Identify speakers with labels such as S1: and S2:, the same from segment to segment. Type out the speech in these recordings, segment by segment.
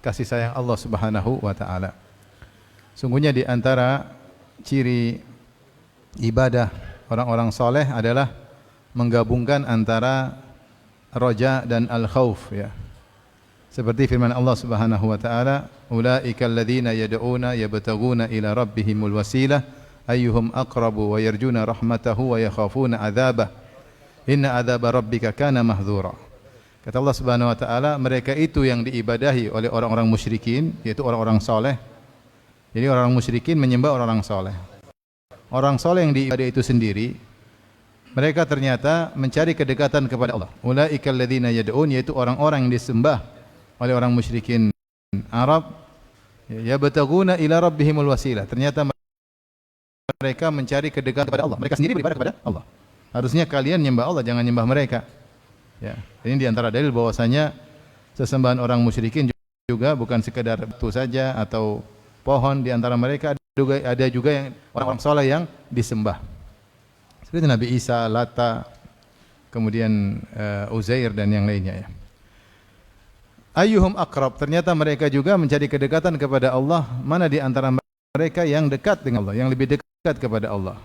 S1: kasih sayang Allah Subhanahu wa taala. Sungguhnya di antara ciri ibadah orang-orang soleh adalah menggabungkan antara roja dan al-khauf, ya. Seperti firman Allah Subhanahu wa taala, "Ulaikal ladzina yad'una yabtaguna ila rabbihimul wasilah ayyuhum aqrabu wa yarjuna rahmatahu wa yakhafuna 'adzabah. Inna 'adzaba rabbika kana mahdzura." Kata Allah Subhanahu wa taala, mereka itu yang diibadahi oleh orang-orang musyrikin, yaitu orang-orang soleh. Jadi orang musyrikin menyembah orang-orang soleh. Orang soleh yang diibadahi itu sendiri, mereka ternyata mencari kedekatan kepada Allah. Ulaikal ladzina yad'un, yaitu orang-orang yang disembah oleh orang musyrikin Arab, yabtaguna ila rabbihimul wasilah. Ternyata mereka mencari kedekatan kepada Allah. Mereka sendiri beribadah kepada Allah. Harusnya kalian nyembah Allah, jangan nyembah mereka. Ya, ini di antara dalil bahwasanya sesembahan orang musyrikin juga bukan sekedar batu saja atau pohon. Di antara mereka ada juga yang orang-orang saleh yang disembah. Seperti Nabi Isa, Lata, kemudian Uzair dan yang lainnya, ya. Ayyuhum aqrab, ternyata mereka juga mencari kedekatan kepada Allah. Mana di antara mereka yang dekat dengan Allah, yang lebih dekat kepada Allah.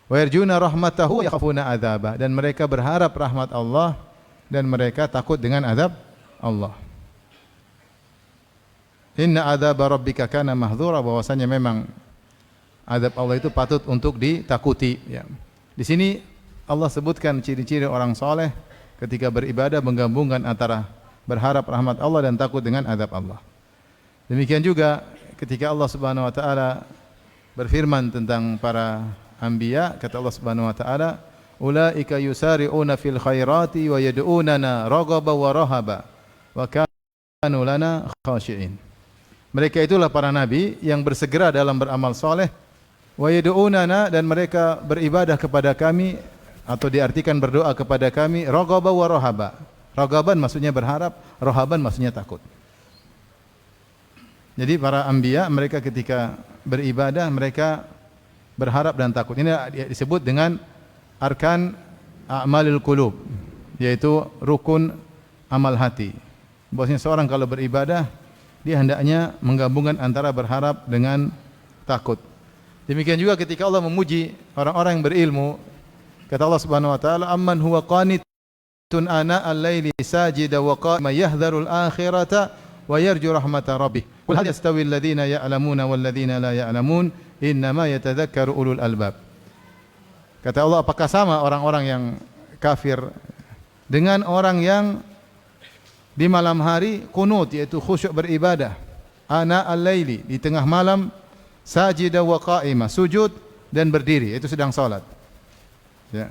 S1: Wa yarjuna rahmatahu wa yakhafuna adzabah, dan mereka berharap rahmat Allah dan mereka takut dengan azab Allah. Inna adzaba rabbika kana mahdzura, bahwasanya memang azab Allah itu patut untuk ditakuti, ya. Di sini Allah sebutkan ciri-ciri orang saleh ketika beribadah menggabungkan antara berharap rahmat Allah dan takut dengan azab Allah. Demikian juga ketika Allah Subhanahu wa taala berfirman tentang para anbiya, kata Allah Subhanahu wa taala, ulaika yusari'una fil khairati wa yad'unana raghaba wa rahaba wa kanu lana khashi'in. Mereka itulah para nabi yang bersegera dalam beramal soleh, wa yad'unana, dan mereka beribadah kepada kami, atau diartikan berdoa kepada kami, raghaba wa rahaba. Raghaban maksudnya berharap, rahaban maksudnya takut. Jadi para anbiya mereka ketika beribadah mereka berharap dan takut. Ini disebut dengan arkan a'malil qulub, yaitu rukun amal hati. Bahwasanya seorang kalau beribadah dia hendaknya menggabungkan antara berharap dengan takut. Demikian juga ketika Allah memuji orang-orang yang berilmu, kata Allah Subhanahu wa taala, amman huwa qanitun ana al-laili sajida wa qama yahdharul akhirata wa yarju rahmata rabbih. Qul hal yastawi alladhina ya'lamuna wal ladzina la ya'lamun innama yatadhakkaru ulul albab. Kata Allah, apakah sama orang-orang yang kafir dengan orang yang di malam hari kunut, yaitu khusyuk beribadah, ana al-laili, di tengah malam, sajida wa qa'ima, sujud dan berdiri, itu sedang salat, ya.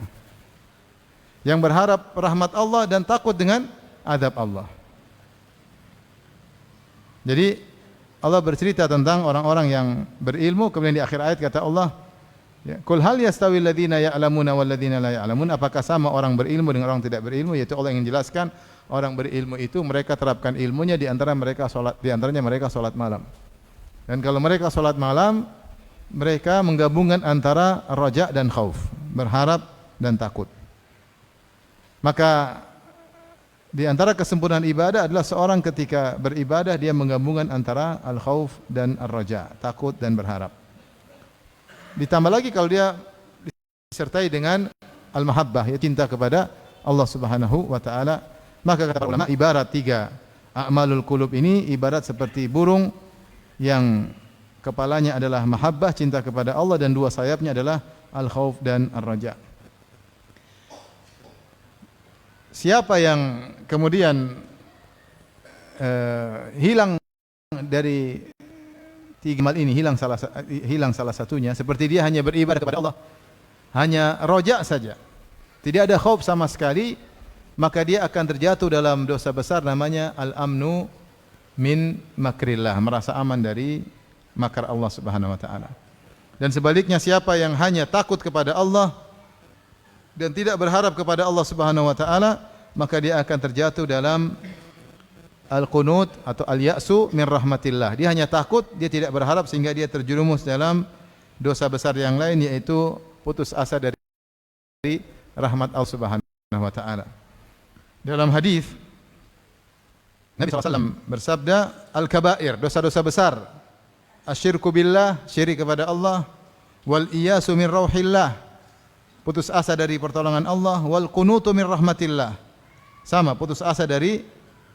S1: Yang berharap rahmat Allah dan takut dengan azab Allah. Jadi Allah bercerita tentang orang-orang yang berilmu, kemudian di akhir ayat kata Allah, ya, qul hal yastawi alladhina ya'lamuna wal ladzina la ya'lamun, apakah sama orang berilmu dengan orang tidak berilmu, yaitu Allah yang menjelaskan orang berilmu itu mereka terapkan ilmunya di antara mereka salat, di antaranya mereka salat malam. Dan kalau mereka salat malam, mereka menggabungkan antara raja dan khauf, berharap dan takut. Maka di antara kesempurnaan ibadah adalah seorang ketika beribadah dia menggabungkan antara al-khauf dan ar-raja, takut dan berharap. Ditambah lagi kalau dia disertai dengan al-mahabbah, ya, cinta kepada Allah Subhanahu wa taala. Maka kata para ulama, ibarat tiga a'malul qulub ini ibarat seperti burung yang kepalanya adalah mahabbah, cinta kepada Allah, dan dua sayapnya adalah al-khauf dan ar-raja. Siapa yang kemudian hilang dari tiga amal ini, hilang salah satunya, seperti dia hanya beribadah kepada Allah, hanya roja saja, tidak ada khauf sama sekali, maka dia akan terjatuh dalam dosa besar namanya al-amnu min makrillah, merasa aman dari makar Allah Subhanahu wa taala. Dan sebaliknya, siapa yang hanya takut kepada Allah dan tidak berharap kepada Allah Subhanahu wa taala, maka dia akan terjatuh dalam al-qunut atau al-ya'su min rahmatillah. Dia hanya takut, dia tidak berharap, sehingga dia terjerumus dalam dosa besar yang lain, yaitu putus asa dari rahmat Allah Subhanahu wa taala. Dalam hadis Nabi SAW bersabda, al-kabair, dosa-dosa besar, asyirku billah, syirik kepada Allah, wal iyasu min rauhillah, putus asa dari pertolongan Allah, wal qunutu min rahmatillah, sama putus asa dari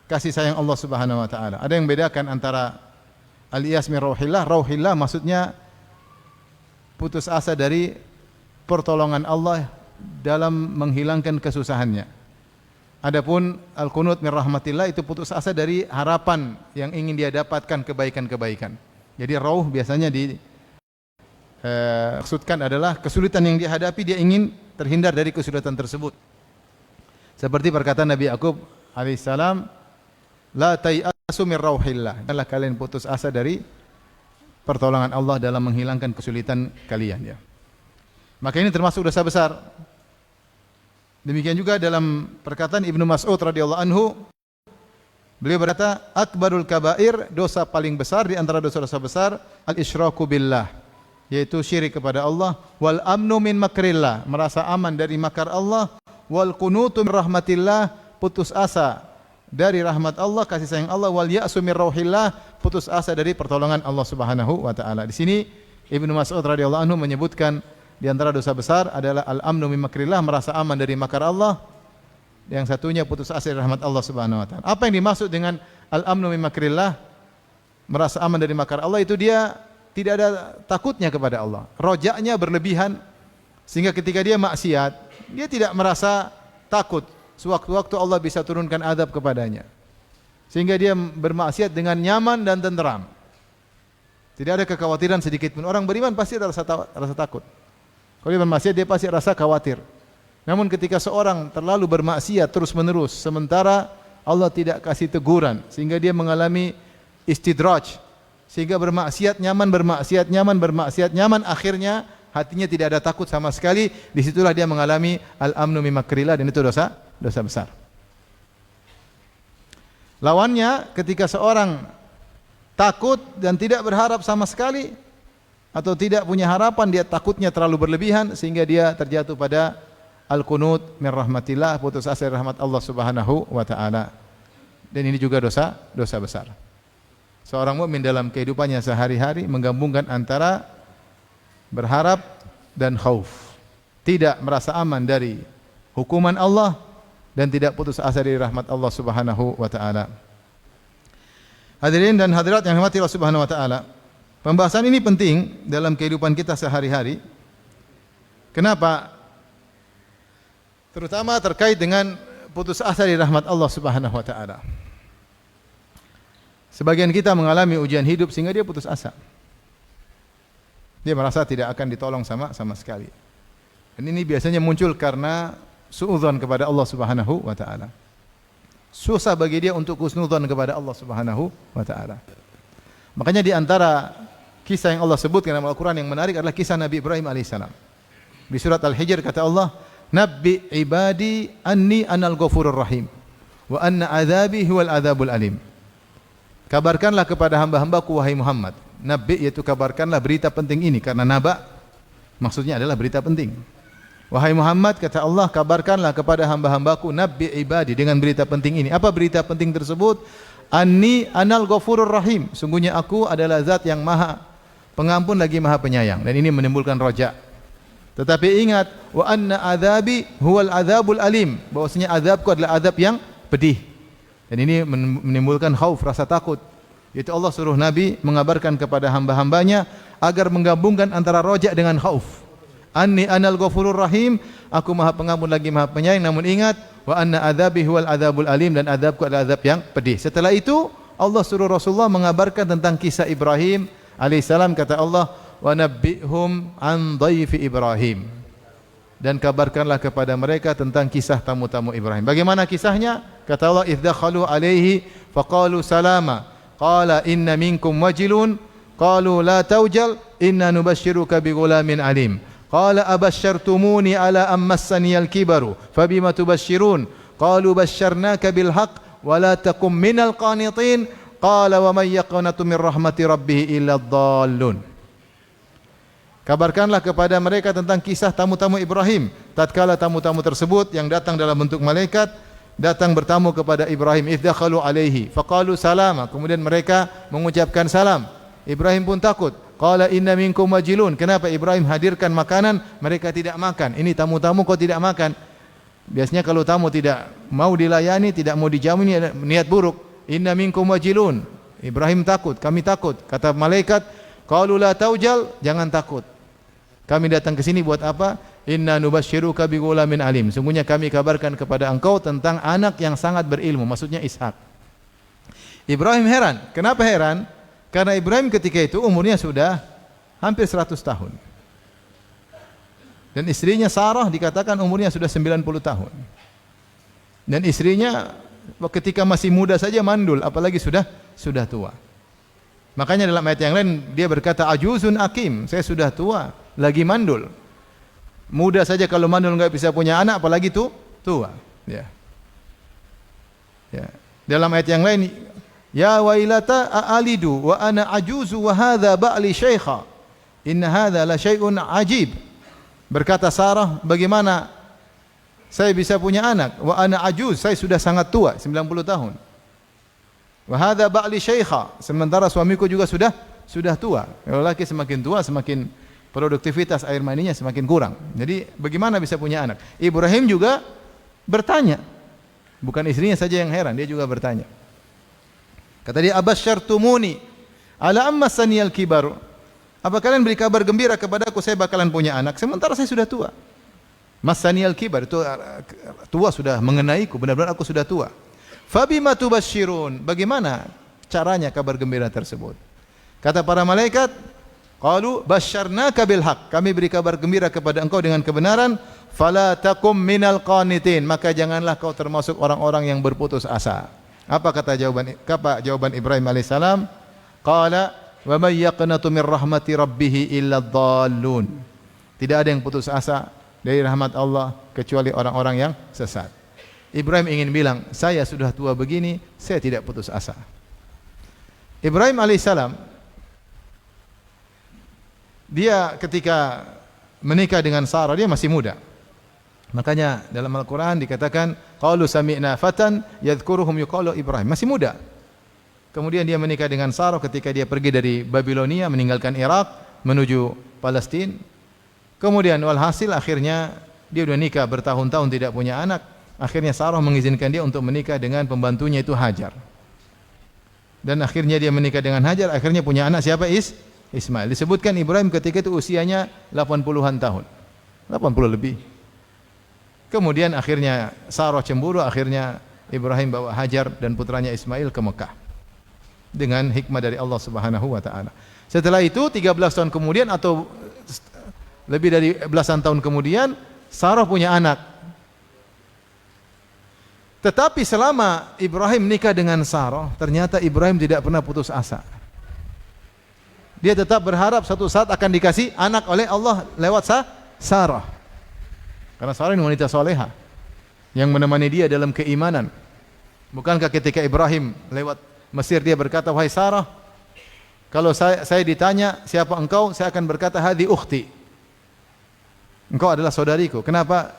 S1: kasih sayang Allah Subhanahu wa taala. Ada yang bedakan antara al-iyas min rauhillah, rauhillah maksudnya putus asa dari pertolongan Allah dalam menghilangkan kesusahannya. Adapun al-qunut min rahmatillah itu putus asa dari harapan yang ingin dia dapatkan kebaikan-kebaikan. Jadi rauh biasanya maksudkan adalah kesulitan yang dihadapi, dia ingin terhindar dari kesulitan tersebut. Seperti perkataan Nabi Yakub alaihissalam, la tayasu min rauhillah, janganlah kalian putus asa dari pertolongan Allah dalam menghilangkan kesulitan kalian, ya. Maka ini termasuk dosa besar. Demikian juga dalam perkataan Ibnu Mas'ud radhiyallahu anhu, beliau berkata, akbarul kabair, dosa paling besar di antara dosa-dosa besar, al-isyraku billah, yaitu syirik kepada Allah, wal amnu min makrillah, merasa aman dari makar Allah, wal qunutu min rahmatillah, putus asa dari rahmat Allah, kasih sayang Allah, wal ya'su min rauhillah, putus asa dari pertolongan Allah Subhanahu wa taala. Di sini Ibnu Mas'ud radhiyallahu anhu menyebutkan di antara dosa besar adalah al-amnu min makrillah, merasa aman dari makar Allah. Yang satunya putus asa dari rahmat Allah Subhanahu wa taala. Apa yang dimaksud dengan al-amnu min makrillah, merasa aman dari makar Allah, itu dia tidak ada takutnya kepada Allah. Rojaknya berlebihan sehingga ketika dia maksiat, dia tidak merasa takut. Sewaktu-waktu Allah bisa turunkan azab kepadanya. Sehingga dia bermaksiat dengan nyaman dan tenteram. Tidak ada kekhawatiran sedikit pun. Orang beriman pasti ada rasa takut. Kalau dia bermaksiat, dia pasti rasa khawatir. Namun ketika seorang terlalu bermaksiat terus-menerus, sementara Allah tidak kasih teguran, sehingga dia mengalami istidraj, sehingga bermaksiat nyaman, bermaksiat nyaman, bermaksiat nyaman, akhirnya hatinya tidak ada takut sama sekali. Disitulah dia mengalami al-amnu min makrillah, dan itu dosa besar. Lawannya, ketika seorang takut dan tidak berharap sama sekali, atau tidak punya harapan, dia takutnya terlalu berlebihan sehingga dia terjatuh pada al-qunut min rahmatillah, putus asa dari rahmat Allah Subhanahu wa taala. Dan ini juga dosa besar. Seorang mukmin dalam kehidupannya sehari-hari menggabungkan antara berharap dan khauf. Tidak merasa aman dari hukuman Allah dan tidak putus asa dari rahmat Allah Subhanahu wa taala. Hadirin dan hadirat yang dirahmati Allah Subhanahu wa taala, pembahasan ini penting dalam kehidupan kita sehari-hari. Kenapa? Terutama terkait dengan putus asa dari rahmat Allah Subhanahu wa taala. Sebagian kita mengalami ujian hidup sehingga dia putus asa. Dia merasa tidak akan ditolong sama sekali. Dan ini biasanya muncul karena suudzon kepada Allah Subhanahu wa taala. Susah bagi dia untuk husnudzon kepada Allah Subhanahu wa taala. Makanya di antara kisah yang Allah sebutkan dalam Al-Quran yang menarik adalah kisah Nabi Ibrahim alaihissalam. Di surat Al-Hijr kata Allah, Nabbi ibadi anni anal ghafurur rahim, wa anna adzabi huwal adzabul alim. Kabarkanlah kepada hamba-hambaku wahai Muhammad. Nabbi yaitu kabarkanlah berita penting ini, karena naba maksudnya adalah berita penting. Wahai Muhammad, kata Allah, kabarkanlah kepada hamba-hambaku, Nabbi ibadi, dengan berita penting ini. Apa berita penting tersebut? Anni anal ghafurur rahim, sungguhnya aku adalah zat yang maha pengampun lagi maha penyayang. Dan ini menimbulkan roja. Tetapi ingat, wa anna adzabi huwal adzabul alim, bahwasanya azabku adalah azab yang pedih. Dan ini menimbulkan khauf, rasa takut. Itu Allah suruh Nabi mengabarkan kepada hamba-hambanya agar menggabungkan antara roja dengan khauf. Anni anal ghafurur rahim, aku maha pengampun lagi maha penyayang. Namun ingat, wa anna adzabi huwal adzabul alim, dan azabku adalah azab yang pedih. Setelah itu Allah suruh Rasulullah mengabarkan tentang kisah Ibrahim alaihissalam. Kata Allah, wa nabbihum an dhaifi Ibrahim, dan kabarkanlah kepada mereka tentang kisah tamu-tamu Ibrahim. Bagaimana kisahnya? Kata Allah, idz dakhalu alaihi faqalu salama qala inna minkum wajilun qalu la taujal inna nubashshiruka bighulamin alim qala abasyartumuni ala ammassani al-kibaru fabima tubashshirun qalu basyarnaka bil haqq wa la takum minal qanitin qala wa may yaqnatu min rahmati rabbih illa dhallun. Kabarkanlah kepada mereka tentang kisah tamu-tamu Ibrahim. Tatkala tamu-tamu tersebut yang datang dalam bentuk malaikat datang bertamu kepada Ibrahim, idzakhulu alaihi faqalu salama, kemudian mereka mengucapkan salam. Ibrahim pun takut. Qala inna minkum majilun. Kenapa Ibrahim hadirkan makanan, mereka tidak makan? Ini tamu-tamu kok tidak makan? Biasanya kalau tamu tidak mau dilayani, tidak mau dijamu, ini ada niat buruk. Inna minkum majilun. Ibrahim takut, kami takut. Kata malaikat, qalu la taujal, jangan takut. Kami datang ke sini buat apa? Inna nubasyiruka bi ghulamin alim. Sungguhnya kami kabarkan kepada engkau tentang anak yang sangat berilmu, maksudnya Ishak. Ibrahim heran. Kenapa heran? Karena Ibrahim ketika itu umurnya sudah hampir 100 tahun. Dan istrinya Sarah dikatakan umurnya sudah 90 tahun. Dan istrinya ketika masih muda saja mandul, apalagi sudah tua. Makanya dalam ayat yang lain dia berkata ajuzun akim, saya sudah tua, lagi mandul. Muda saja kalau mandul enggak bisa punya anak, apalagi tua. Ya. Dalam ayat yang lain, ya wailata a'alidu wa ana ajuzu wa hadha ba'li syaikha. Inna hadha la syai'un ajib. Berkata Sarah, bagaimana saya bisa punya anak? Wa ana ajuz, saya sudah sangat tua, 90 tahun. Wa hadha ba'li syaikha, sementara suamiku juga sudah tua. Lelaki semakin tua semakin produktivitas air maninya semakin kurang. Jadi bagaimana bisa punya anak? Ibrahim juga bertanya. Bukan istrinya saja yang heran, dia juga bertanya. Kata dia, abasyartumuni ala amma saniyal kibar. Apa kalian beri kabar gembira kepadaku saya bakalan punya anak sementara saya sudah tua? Masaniyal kibar, itu tua sudah mengenaiku, benar-benar aku sudah tua. Fabima tubasyirun, bagaimana caranya kabar gembira tersebut? Kata para malaikat, qalu basyarnaka bil haqq, kami beri kabar gembira kepada engkau dengan kebenaran, fala takum minal qanitin, maka janganlah kau termasuk orang-orang yang berputus asa. Apa jawaban Ibrahim alaihissalam? Qala wa may yaqnatu min rahmati rabbih illa dhallun. Tidak ada yang putus asa dari rahmat Allah kecuali orang-orang yang sesat. Ibrahim ingin bilang, saya sudah tua begini, saya tidak putus asa. Ibrahim alaihissalam, dia ketika menikah dengan Sarah, dia masih muda. Makanya dalam Al-Quran dikatakan, qalu sami'na fatan yadhkuruhum yuqalu Ibrahim, masih muda. Kemudian dia menikah dengan Sarah ketika dia pergi dari Babilonia, meninggalkan Irak menuju Palestina. Kemudian walhasil akhirnya dia sudah nikah bertahun-tahun tidak punya anak. Akhirnya Sarah mengizinkan dia untuk menikah dengan pembantunya itu Hajar. Dan akhirnya dia menikah dengan Hajar, akhirnya punya anak siapa? Ismail. Disebutkan Ibrahim ketika itu usianya 80-an tahun. 80 lebih. Kemudian akhirnya Sarah cemburu, akhirnya Ibrahim bawa Hajar dan putranya Ismail ke Mekah. Dengan hikmah dari Allah Subhanahu wa taala. Setelah itu 13 tahun kemudian atau lebih dari belasan tahun kemudian Sarah punya anak. Tetapi selama Ibrahim nikah dengan Sarah, ternyata Ibrahim tidak pernah putus asa. Dia tetap berharap suatu saat akan dikasih anak oleh Allah lewat Sarah. Karena Sarah ini wanita soleha yang menemani dia dalam keimanan. Bukankah ketika Ibrahim lewat Mesir dia berkata, wahai Sarah, kalau saya ditanya siapa engkau, saya akan berkata hadhi ukhti. Engkau adalah saudariku. Kenapa?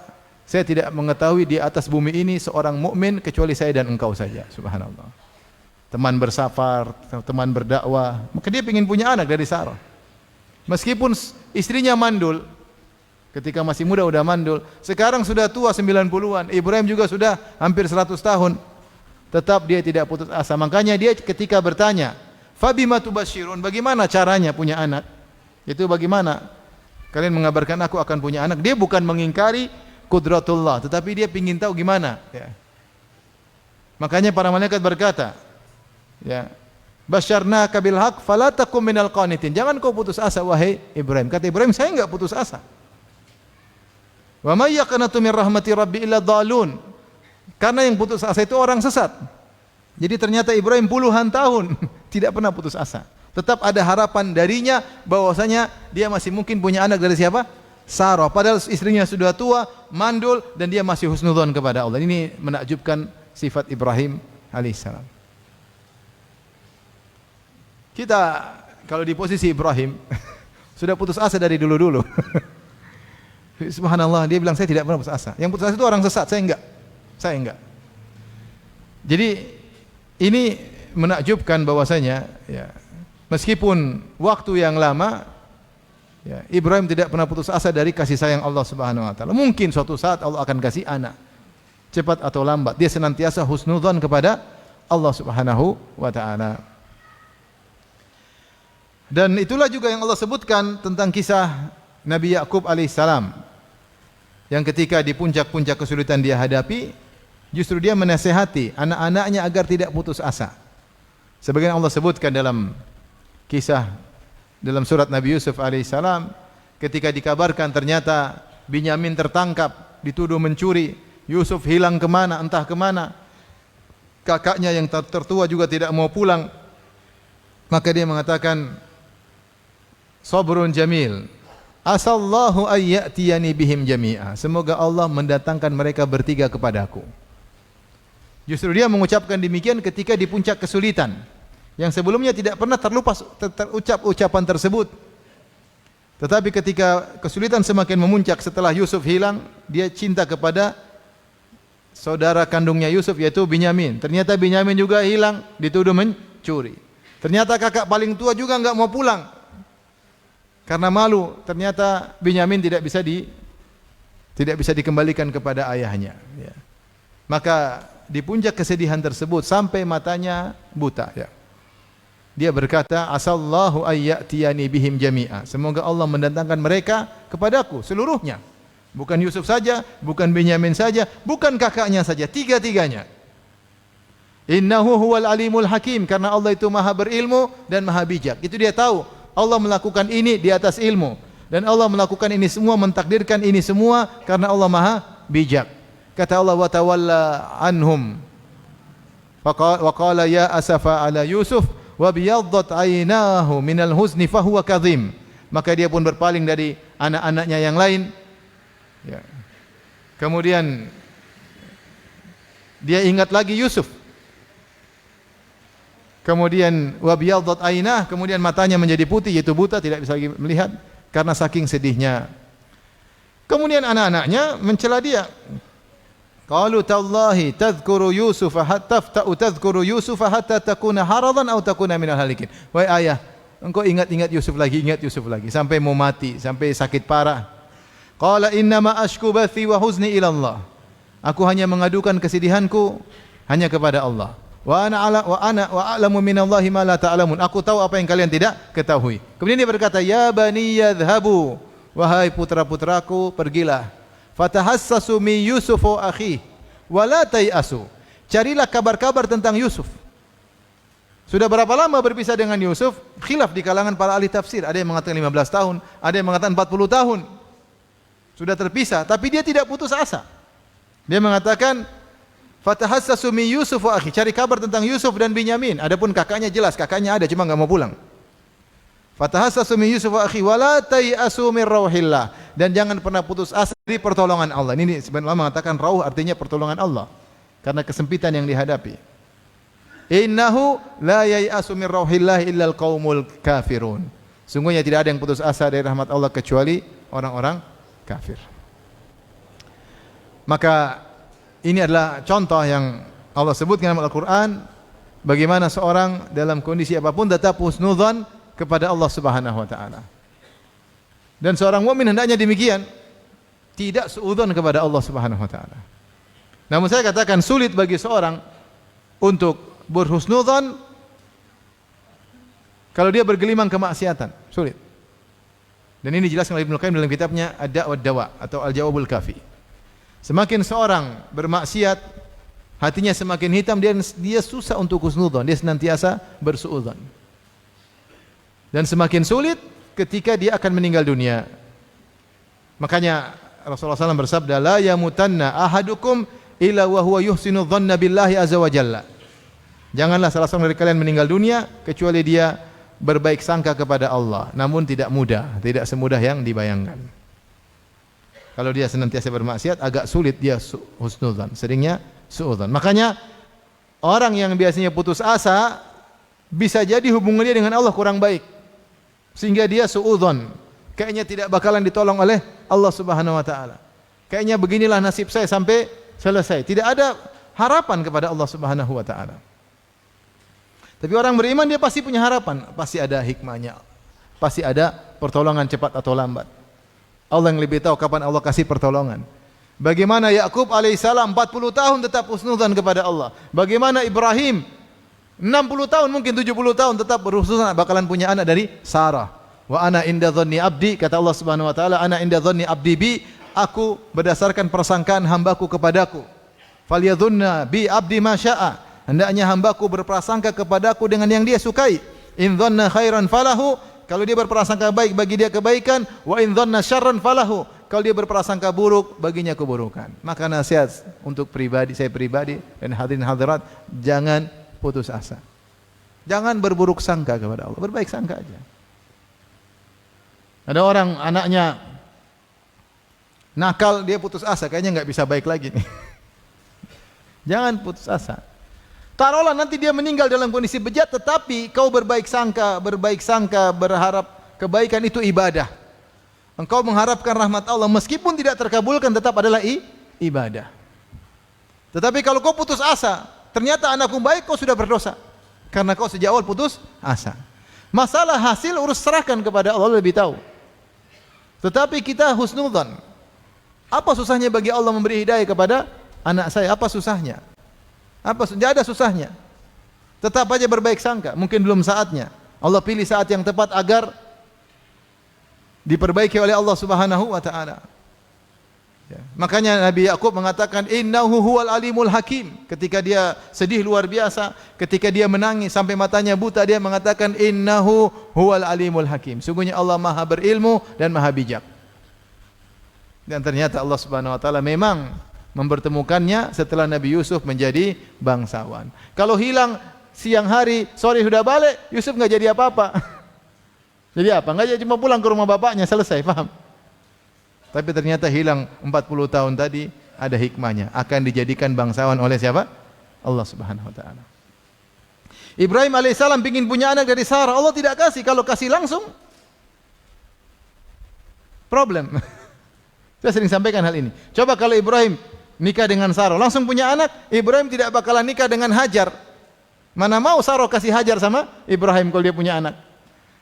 S1: Saya tidak mengetahui di atas bumi ini seorang mukmin kecuali saya dan engkau saja. Subhanallah. Teman bersafar, teman berdakwah. Maka dia ingin punya anak dari Sarah. Meskipun istrinya mandul, ketika masih muda sudah mandul, sekarang sudah tua 90-an. Ibrahim juga sudah hampir 100 tahun. Tetap dia tidak putus asa. Makanya dia ketika bertanya, Fabima tubasyirun, bagaimana caranya punya anak? Itu bagaimana kalian mengabarkan aku akan punya anak? Dia bukan mengingkari qudratullah, tetapi dia ingin tahu gimana. Ya. Makanya para malaikat berkata, ya, basyarnaka bil haqq fala takum minal qanitin. Jangan kau putus asa wahai Ibrahim. Kata Ibrahim, saya enggak putus asa. Wa may yaqnatu min rahmati rabbi illa dhalun. Karena yang putus asa itu orang sesat. Jadi ternyata Ibrahim puluhan tahun tidak pernah putus asa. Tetap ada harapan darinya bahwasanya dia masih mungkin punya anak dari siapa? Sarah. Padahal istrinya sudah tua, mandul, dan dia masih husnudzon kepada Allah. Ini menakjubkan sifat Ibrahim alaihissalam. Kita kalau di posisi Ibrahim sudah putus asa dari dulu-dulu. Subhanallah, dia bilang saya tidak pernah putus asa. Yang putus asa itu orang sesat, saya enggak. Jadi ini menakjubkan bahwasanya ya, meskipun waktu yang lama ya, Ibrahim tidak pernah putus asa dari kasih sayang Allah Subhanahu wa taala. Mungkin suatu saat Allah akan kasih anak. Cepat atau lambat dia senantiasa husnudzon kepada Allah Subhanahu wa taala. Dan itulah juga yang Allah sebutkan tentang kisah Nabi Yakub alaihissalam yang ketika di puncak-puncak kesulitan dia hadapi, justru dia menasihati anak-anaknya agar tidak putus asa. Sebagaimana Allah sebutkan dalam kisah dalam surat Nabi Yusuf alaihissalam, ketika dikabarkan ternyata Binyamin tertangkap, dituduh mencuri, Yusuf hilang kemana, entah kemana, kakaknya yang tertua juga tidak mau pulang, maka dia mengatakan, sabrun jamil, asallahu ayyatiyani bihim jami'a. Semoga Allah mendatangkan mereka bertiga kepadaku. Justru dia mengucapkan demikian ketika di puncak kesulitan, yang sebelumnya tidak pernah terucap ucapan tersebut. Tetapi ketika kesulitan semakin memuncak setelah Yusuf hilang, dia cinta kepada saudara kandungnya Yusuf yaitu Binyamin. Ternyata Binyamin juga hilang, dituduh mencuri. Ternyata kakak paling tua juga enggak mau pulang. Karena malu, ternyata Binyamin tidak bisa dikembalikan kepada ayahnya. Ya. Maka di puncak kesedihan tersebut sampai matanya buta. Ya. Dia berkata, asallahu ayyatiyani bihim jami'a. Semoga Allah mendatangkan mereka kepadaku seluruhnya. Bukan Yusuf saja, bukan Binyamin saja, bukan kakaknya saja, tiga-tiganya. Innahu huwal alimul hakim, karena Allah itu maha berilmu dan maha bijak. Itu dia tahu. Allah melakukan ini di atas ilmu, dan Allah melakukan ini semua, mentakdirkan ini semua karena Allah maha bijak. Kata Allah, wa tawalla anhum wa qala ya asafa ala Yusuf wa biyaddat aynahu minal huzni fahuwa kadhim. Maka dia pun berpaling dari anak-anaknya yang lain ya. Kemudian dia ingat lagi Yusuf. Kemudian wabiyaddat ainah, kemudian matanya menjadi putih, yaitu buta, tidak bisa lagi melihat karena saking sedihnya. Kemudian anak-anaknya mencela dia. Qalu tallahi tadhkuru Yusuf hatta tadhkuru Yusuf hatta takuna haradan aw takuna minal halikin. Wahai ayah, engkau ingat ingat Yusuf lagi sampai mau mati, sampai sakit parah. Qala innama ashku bathi wa huzni ila Allah. Aku hanya mengadukan kesedihanku hanya kepada Allah. Wa ana a'lamu minallahi ma la ta'lamun. Aku tahu apa yang kalian tidak ketahui. Kemudian dia berkata, ya bani yadhhabu, wahai putra-putraku, pergilah. Fatahassasu min Yusuf wa akhi, wa la tayasu. Carilah kabar-kabar tentang Yusuf. Sudah berapa lama berpisah dengan Yusuf? Khilaf di kalangan para ahli tafsir. Ada yang mengatakan 15 tahun, ada yang mengatakan 40 tahun. Sudah terpisah, tapi dia tidak putus asa. Dia mengatakan, fatahassasu min Yusuf wa akhi, cari kabar tentang Yusuf dan Binyamin. Adapun kakaknya jelas, kakaknya ada cuma enggak mau pulang. Fatahassasu min Yusuf wa akhi wa la tayasu min rauhillah, dan jangan pernah putus asa dari pertolongan Allah. Ini sebenarnya mengatakan rauh artinya pertolongan Allah karena kesempitan yang dihadapi. Innahu la yayasu min rauhillah illa alqaumul kafirun. Sungguhnya tidak ada yang putus asa dari rahmat Allah kecuali orang-orang kafir. Maka ini adalah contoh yang Allah sebutkan dalam Al-Quran, bagaimana seorang dalam kondisi apapun tetap husnudzon kepada Allah Subhanahu wa taala. Dan seorang mukmin hendaknya demikian, tidak suudzon kepada Allah Subhanahu wa taala. Namun saya katakan sulit bagi seorang untuk berhusnudzon kalau dia bergelimang kemaksiatan, sulit. Dan ini dijelaskan oleh Ibnu Qayyim dalam kitabnya Ad-Da' wad-Dawa atau Al-Jawabul Kafi. Semakin seorang bermaksiat, hatinya semakin hitam, dia susah untuk husnudzon, dia senantiasa bersuudzon. Dan semakin sulit ketika dia akan meninggal dunia. Makanya Rasulullah SAW bersabda, la yamutanna ahadukum illa wa huwa yuhsinu dhanna billahi azza wa jalla. Janganlah salah seorang dari kalian meninggal dunia kecuali dia berbaik sangka kepada Allah. Namun tidak mudah, tidak semudah yang dibayangkan. Kalau dia senantiasa bermaksiat, agak sulit dia husnudzan, seringnya suudzan. Makanya orang yang biasanya putus asa bisa jadi hubungannya dengan Allah kurang baik, sehingga dia suudzan, kayaknya tidak bakalan ditolong oleh Allah Subhanahu wa taala. Kayaknya beginilah nasib saya sampai selesai. Tidak ada harapan kepada Allah Subhanahu wa taala. Tapi orang beriman dia pasti punya harapan, pasti ada hikmahnya. Pasti ada pertolongan cepat atau lambat. Allah yang lebih tahu kapan Allah kasih pertolongan. Bagaimana Yakub alaihissalam 40 tahun tetap husnudzan kepada Allah. Bagaimana Ibrahim 60 tahun mungkin 70 tahun tetap berhusnudzan bakalan punya anak dari Sarah. Wa ana inda dhanni abdi, kata Allah Subhanahu wa taala, ana inda dhanni abdi bi, aku berdasarkan persangkaan hambaku kepadaku. Falyadhunna bi abdi ma syaa, hendaknya hambaku berprasangka kepadaku dengan yang dia sukai. In dhanna khairan falahu, kalau dia berprasangka baik bagi dia kebaikan, wa in dhanna syarran falahu, kalau dia berprasangka buruk baginya keburukan. Maka nasihat untuk saya pribadi dan hadirin hadirat, jangan putus asa. Jangan berburuk sangka kepada Allah, berbaik sangka aja. Ada orang anaknya nakal, dia putus asa, kayaknya nggak bisa baik lagi nih. Jangan putus asa. Taruhlah nanti dia meninggal dalam kondisi bejat, tetapi kau berbaik sangka, berharap kebaikan, itu ibadah. Engkau mengharapkan rahmat Allah, meskipun tidak terkabulkan tetap adalah ibadah. Tetapi kalau kau putus asa, ternyata anakmu baik, kau sudah berdosa. Karena kau sejak awal putus asa. Masalah hasil urus serahkan kepada Allah, lebih tahu. Tetapi kita husnudzan. Apa susahnya bagi Allah memberi hidayah kepada anak saya? Apa susahnya? Tidak ada susahnya. Tetap aja berbaik sangka. Mungkin belum saatnya. Allah pilih saat yang tepat agar diperbaiki oleh Allah Subhanahu wa taala. Ya. Makanya Nabi Yakub mengatakan innahu huwal alimul hakim. Ketika dia sedih luar biasa, ketika dia menangis sampai matanya buta, dia mengatakan innahu huwal alimul hakim. Sungguhnya Allah Maha berilmu dan Maha bijak. Dan ternyata Allah Subhanahu wa taala memang mempertemukannya setelah Nabi Yusuf menjadi bangsawan. Kalau hilang siang hari, sore sudah balik, Yusuf enggak jadi apa-apa. Jadi apa? Enggak, jadi cuma pulang ke rumah bapaknya, selesai, paham? Tapi ternyata hilang 40 tahun tadi ada hikmahnya, akan dijadikan bangsawan oleh siapa? Allah Subhanahu wa taala. Ibrahim alaihissalam ingin punya anak dari Sarah, Allah tidak kasih. Kalau kasih langsung problem. Saya sering sampaikan hal ini. Coba kalau Ibrahim nikah dengan Sarah, langsung punya anak, Ibrahim tidak bakalan nikah dengan Hajar. Mana mau Sarah kasih Hajar sama Ibrahim kalau dia punya anak?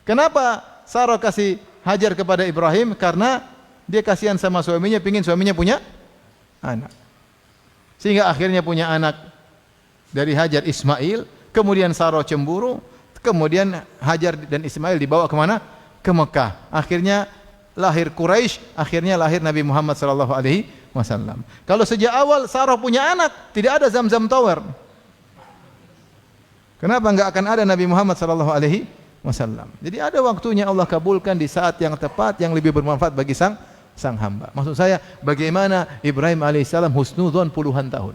S1: Kenapa Sarah kasih Hajar kepada Ibrahim? Karena dia kasihan sama suaminya, pingin suaminya punya anak. Sehingga akhirnya punya anak dari Hajar, Ismail. Kemudian Sarah cemburu. Kemudian Hajar dan Ismail dibawa kemana? Ke Mekah. Akhirnya lahir Quraisy. Akhirnya lahir Nabi Muhammad SAW. Kalau sejak awal Sarah punya anak, tidak ada Zamzam Tower. Kenapa enggak akan ada Nabi Muhammad SAW? Jadi ada waktunya Allah kabulkan di saat yang tepat, yang lebih bermanfaat bagi sang hamba. Maksud saya, bagaimana Ibrahim alaihissalam husnudzon puluhan tahun.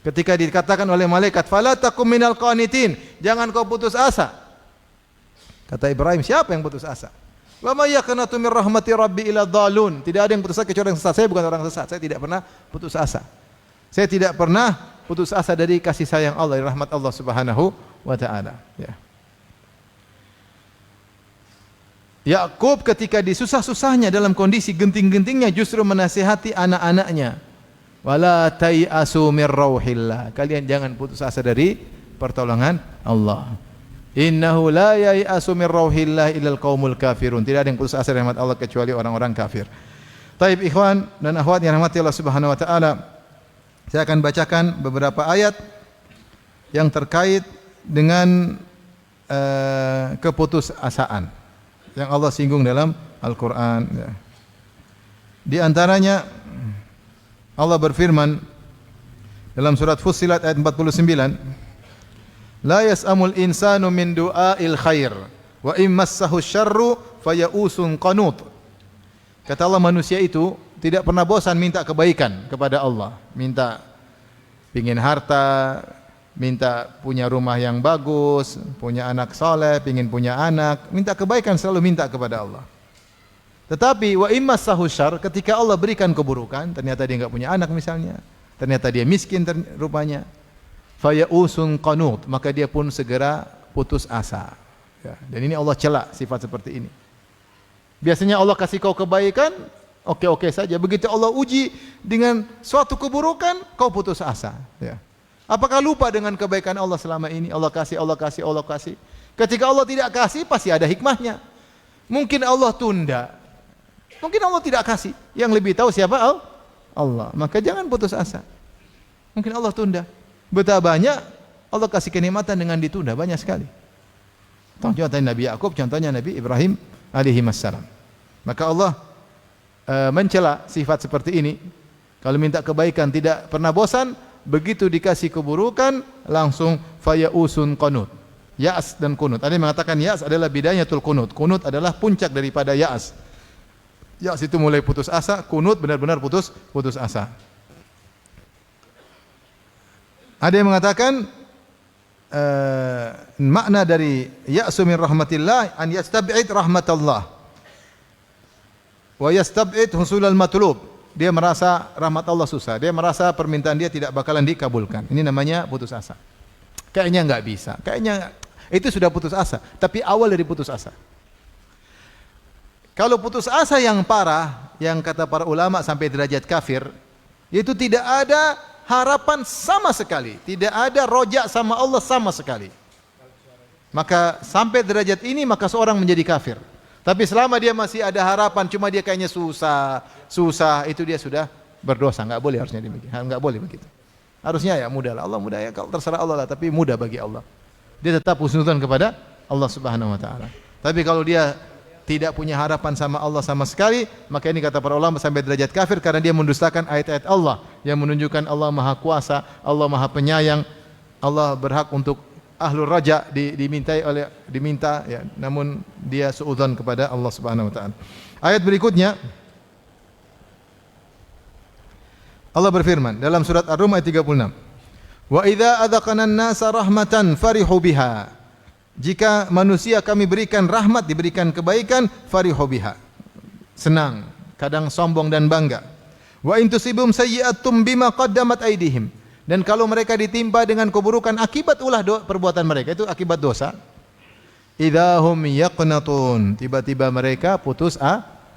S1: Ketika dikatakan oleh malaikat, "Fala takum minal qanitin," jangan kau putus asa. Kata Ibrahim, siapa yang putus asa? "Wa may yaqnatu min rahmati rabbi ila dhalun." Tidak ada yang putus asa kecuali yang sesat. Saya bukan orang sesat. Saya tidak pernah putus asa. Saya tidak pernah putus asa dari kasih sayang Allah, dari rahmat Allah Subhanahu wa taala. Ya. Yakub ketika disusah-susahnya dalam kondisi genting-gentingnya justru menasihati anak-anaknya. Wala tayasu mir rauhillah. Kalian jangan putus asa dari pertolongan Allah. Innahu la yayasu mir rauhillah illal qaumul kafirun. Tidak ada yang putus asa dari rahmat Allah kecuali orang-orang kafir. Taib ikhwan dan akhwat yang rahmati Allah Subhanahu wa taala. Saya akan bacakan beberapa ayat yang terkait dengan keputusasaan yang Allah singgung dalam Al-Quran. Di antaranya Allah berfirman dalam surat Fussilat ayat 49, "La yas'amul insanu min du'ail khair wa immassahu syarru fayausun qanut." Kata Allah, manusia itu tidak pernah bosan minta kebaikan kepada Allah, minta pingin harta, minta punya rumah yang bagus, punya anak soleh, pingin punya anak, minta kebaikan, selalu minta kepada Allah. Tetapi wa immassahu syarr, ketika Allah berikan keburukan, ternyata dia enggak punya anak misalnya, ternyata dia miskin rupanya, fayausun qanut, maka dia pun segera putus asa. Ya, dan ini Allah celak sifat seperti ini. Biasanya Allah kasih kau kebaikan, oke-oke saja. Begitu Allah uji dengan suatu keburukan, kau putus asa. Ya. Apakah lupa dengan kebaikan Allah selama ini? Allah kasih, Allah kasih, Allah kasih. Ketika Allah tidak kasih, pasti ada hikmahnya. Mungkin Allah tunda. Mungkin Allah tidak kasih. Yang lebih tahu siapa? Allah. Maka jangan putus asa. Mungkin Allah tunda. Betapa banyak Allah kasih kenikmatan dengan ditunda, banyak sekali. Contohnya Nabi Yakub, contohnya Nabi Ibrahim alaihi wassalam. Maka Allah mencela sifat seperti ini. Kalau minta kebaikan tidak pernah bosan, begitu dikasih keburukan langsung fayausun qanut. Ya'as dan kunut. Ada yang mengatakan ya'as adalah bidayatul kunut. Kunut adalah puncak daripada ya'as. Ya'as itu mulai putus asa, kunut benar-benar putus asa. Ada yang mengatakan makna dari ya'su min rahmatillah an yastab'id rahmatallah wa yastab'id husulal matlub. Dia merasa rahmat Allah susah, dia merasa permintaan dia tidak bakalan dikabulkan. Ini namanya putus asa. Kayaknya enggak bisa, kayaknya itu sudah putus asa, tapi awal dari putus asa. Kalau putus asa yang parah, yang kata para ulama sampai derajat kafir, itu tidak ada harapan sama sekali, tidak ada rojak sama Allah sama sekali. Maka sampai derajat ini maka seorang menjadi kafir. Tapi selama dia masih ada harapan, cuma dia kayaknya susah, itu dia sudah berdosa. Enggak boleh, harusnya demikian. Enggak boleh begitu. Harusnya ya mudah lah, Allah mudah ya, kalau terserah Allah lah, tapi mudah bagi Allah. Dia tetap husnudzon kepada Allah Subhanahu wa taala. Tapi kalau dia tidak punya harapan sama Allah sama sekali, maka ini kata para ulama sampai derajat kafir karena dia mendustakan ayat-ayat Allah yang menunjukkan Allah Maha Kuasa, Allah Maha Penyayang, Allah berhak untuk ahlul raja diminta ya, namun dia suudzon kepada Allah Subhanahu wa taala. Ayat berikutnya Allah berfirman dalam surat Ar-Rum ayat 36. Wa idza adzaqana an-nasa rahmatan farihu biha. Jika manusia kami berikan rahmat, diberikan kebaikan, farihu biha. Senang, kadang sombong dan bangga. Wa in tusibum sayyi'atum bima qaddamat aydihim. Dan kalau mereka ditimpa dengan keburukan akibat ulah perbuatan mereka, itu akibat dosa. Idahum yaqnatun. Tiba-tiba mereka putus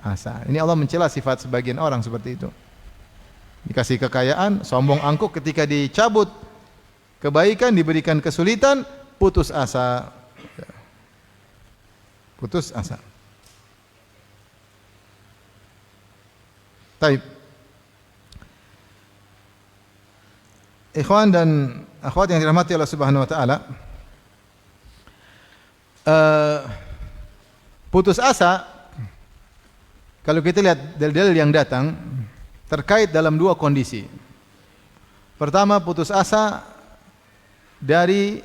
S1: asa. Ini Allah mencela sifat sebagian orang seperti itu. Dikasih kekayaan, sombong angkuh, ketika dicabut kebaikan, diberikan kesulitan, putus asa. Putus asa. Taib. Ikhwan dan akhwat yang dirahmati Allah Subhanahu wa taala, putus asa kalau kita lihat dalil-dalil yang datang terkait dalam dua kondisi. Pertama, putus asa dari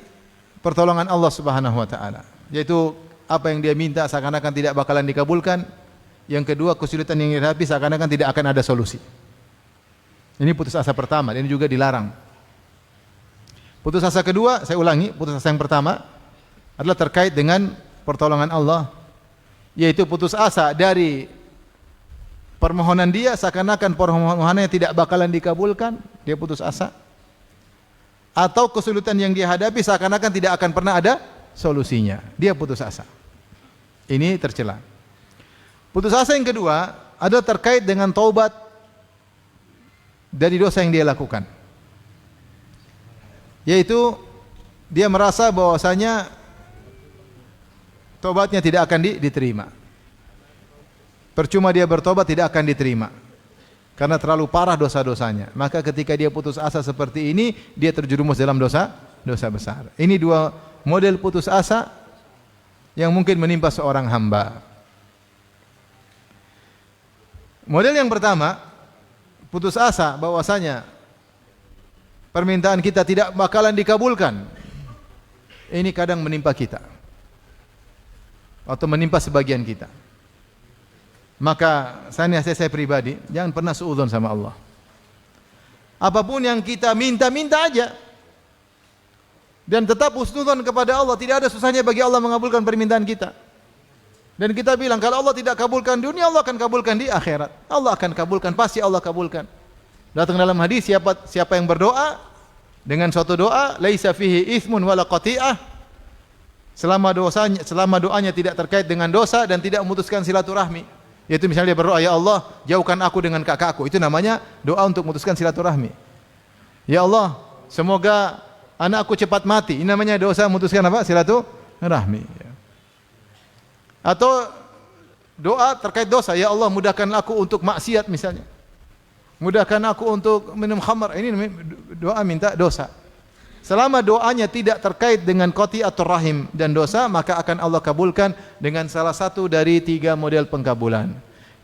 S1: pertolongan Allah Subhanahu wa taala, yaitu apa yang dia minta seakan-akan tidak bakalan dikabulkan. Yang kedua, kesulitan yang dihadapi seakan-akan tidak akan ada solusi. Ini putus asa pertama, dan ini juga dilarang. Putus asa kedua, saya ulangi, putus asa yang pertama adalah terkait dengan pertolongan Allah, yaitu putus asa dari permohonan dia seakan-akan permohonannya tidak bakalan dikabulkan, dia putus asa. Atau kesulitan yang dia hadapi seakan-akan tidak akan pernah ada solusinya, dia putus asa. Ini tercela. Putus asa yang kedua adalah terkait dengan taubat dari dosa yang dia lakukan, yaitu dia merasa bahwasanya taubatnya tidak akan diterima. Percuma dia bertobat, tidak akan diterima karena terlalu parah dosa-dosanya. Maka ketika dia putus asa seperti ini, dia terjerumus dalam dosa besar. Ini dua model putus asa yang mungkin menimpa seorang hamba. Model yang pertama, putus asa bahwasanya permintaan kita tidak bakalan dikabulkan. Ini kadang menimpa kita atau menimpa sebagian kita. Maka saya pribadi jangan pernah suudzon sama Allah. Apapun yang kita minta aja, dan tetap husnudzon kepada Allah. Tidak ada susahnya bagi Allah mengabulkan permintaan kita. Dan kita bilang kalau Allah tidak kabulkan dunia, Allah akan kabulkan di akhirat. Allah akan kabulkan, pasti Allah kabulkan. Datang dalam hadis, siapa yang berdoa dengan suatu doa, laisa fihi itsmun wala qati'ah, selama doanya tidak terkait dengan dosa dan tidak memutuskan silaturahmi, Yaitu misalnya dia berdoa, ya Allah, jauhkan aku dengan kakakku. Itu namanya doa untuk memutuskan silaturahmi. Ya Allah, semoga anakku cepat mati. Ini namanya dosa memutuskan apa? Silaturahmi. Atau doa terkait dosa, ya Allah, mudahkan aku untuk maksiat misalnya. Mudahkan aku untuk minum khamar. Ini doa minta dosa. Selama doanya tidak terkait dengan qati'atur rahim dan dosa, maka akan Allah kabulkan dengan salah satu dari 3 model pengkabulan.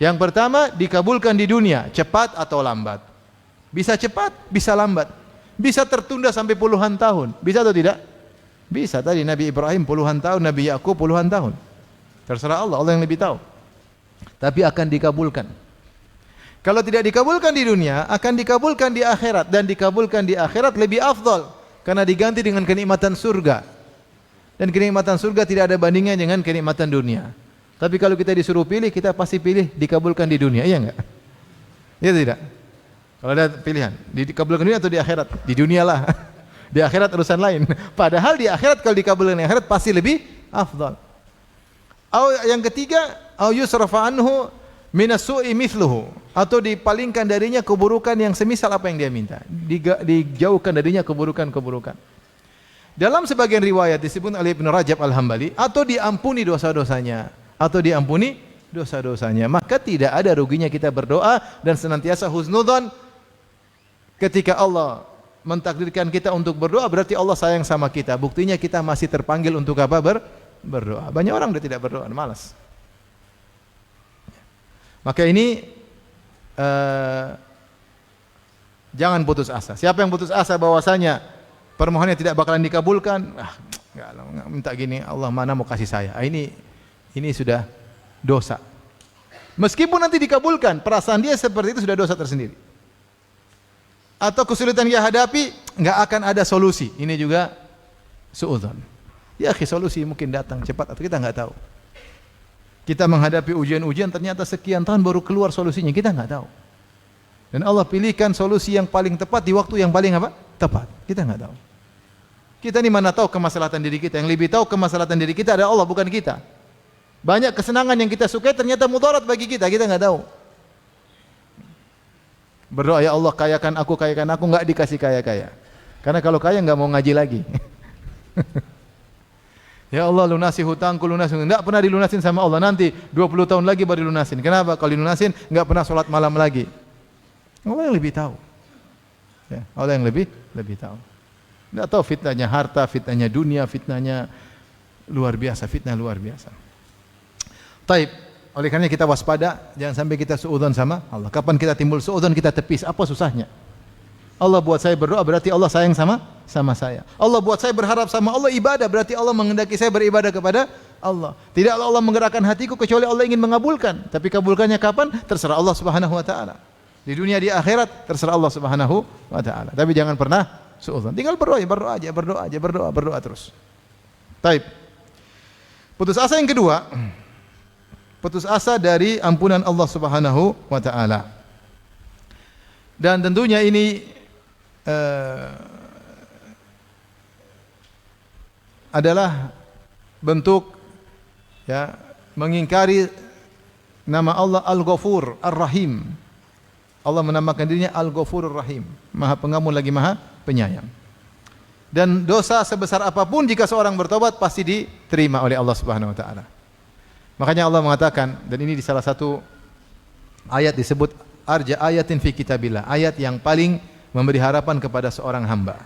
S1: Yang pertama, dikabulkan di dunia, cepat atau lambat. Bisa cepat, bisa lambat. Bisa tertunda sampai puluhan tahun. Bisa atau tidak? Bisa. Tadi Nabi Ibrahim puluhan tahun, Nabi Yakub puluhan tahun. Terserah Allah, Allah yang lebih tahu. Tapi akan dikabulkan. Kalau tidak dikabulkan di dunia, akan dikabulkan di akhirat. Dan dikabulkan di akhirat lebih afdal. Karena diganti dengan kenikmatan surga. Dan kenikmatan surga tidak ada bandingnya dengan kenikmatan dunia. Tapi kalau kita disuruh pilih, kita pasti pilih dikabulkan di dunia, iya enggak? Iya tidak? Kalau ada pilihan, dikabulkan di dunia atau di akhirat? Di dunia lah. Di akhirat urusan lain. Padahal di akhirat kalau dikabulkan di akhirat pasti lebih afdal. Yang ketiga, au yusrafa anhu minas su'i mithluhu, atau dipalingkan darinya keburukan yang semisal apa yang dia minta. Dijauhkan darinya keburukan-keburukan. Dalam sebagian riwayat disebut oleh Ibnu Rajab Al-Hambali, atau diampuni dosa-dosanya, Maka tidak ada ruginya kita berdoa dan senantiasa husnudzon. Ketika Allah mentakdirkan kita untuk berdoa, berarti Allah sayang sama kita. Buktinya kita masih terpanggil untuk apa? Berdoa. Banyak orang sudah tidak berdoa, malas. Maka ini jangan putus asa. Siapa yang putus asa bahwasanya permohonannya tidak bakalan dikabulkan, enggak minta gini, Allah mana mau kasih saya. Ini sudah dosa. Meskipun nanti dikabulkan, perasaan dia seperti itu sudah dosa tersendiri. Atau kesulitan dia hadapi, enggak akan ada solusi. Ini juga suudzon. Ya, solusi mungkin datang cepat atau kita enggak tahu. Kita menghadapi ujian-ujian ternyata sekian tahun baru keluar solusinya, kita enggak tahu. Dan Allah pilihkan solusi yang paling tepat di waktu yang paling apa? Tepat. Kita enggak tahu. Kita ini mana tahu kemaslahatan diri kita. Yang lebih tahu kemaslahatan diri kita adalah Allah, bukan kita. Banyak kesenangan yang kita sukai ternyata mudarat bagi kita, kita enggak tahu. Berdoa, ya Allah kayakan aku, enggak dikasih kaya-kaya. Karena kalau kaya enggak mau ngaji lagi. Ya Allah lunasi hutangku, enggak pernah dilunasin sama Allah. Nanti 20 tahun lagi baru dilunasin. Kenapa? Kalau dilunasin enggak pernah sholat malam lagi. Allah yang lebih tahu. Ya, Allah yang lebih tahu. Enggak tahu fitnahnya harta, fitnahnya dunia, fitnahnya luar biasa, fitnah luar biasa. Taib. Oleh karena kita waspada, jangan sampai kita suudzon sama Allah. Kapan kita timbul suudzon, kita tepis. Apa susahnya? Allah buat saya berdoa, berarti Allah sayang sama saya. Allah buat saya berharap sama Allah, ibadah, berarti Allah menghendaki saya beribadah kepada Allah. Tidaklah Allah menggerakkan hatiku kecuali Allah ingin mengabulkan. Tapi kabulkannya kapan? Terserah Allah Subhanahu wa taala. Di dunia, di akhirat, terserah Allah Subhanahu wa taala. Tapi jangan pernah suudzon. Tinggal berdoa terus. Taib. Putus asa yang kedua, putus asa dari ampunan Allah Subhanahu wa taala. Dan tentunya ini adalah bentuk ya mengingkari nama Allah Al-Ghafur Ar-Rahim. Allah menamakan dirinya Al-Ghafurur Rahim, Maha Pengampun lagi Maha Penyayang. Dan dosa sebesar apapun jika seorang bertobat pasti diterima oleh Allah Subhanahu wa taala. Makanya Allah mengatakan, dan ini di salah satu ayat disebut arja ayatin fi kitabillah, ayat yang paling memberi harapan kepada seorang hamba,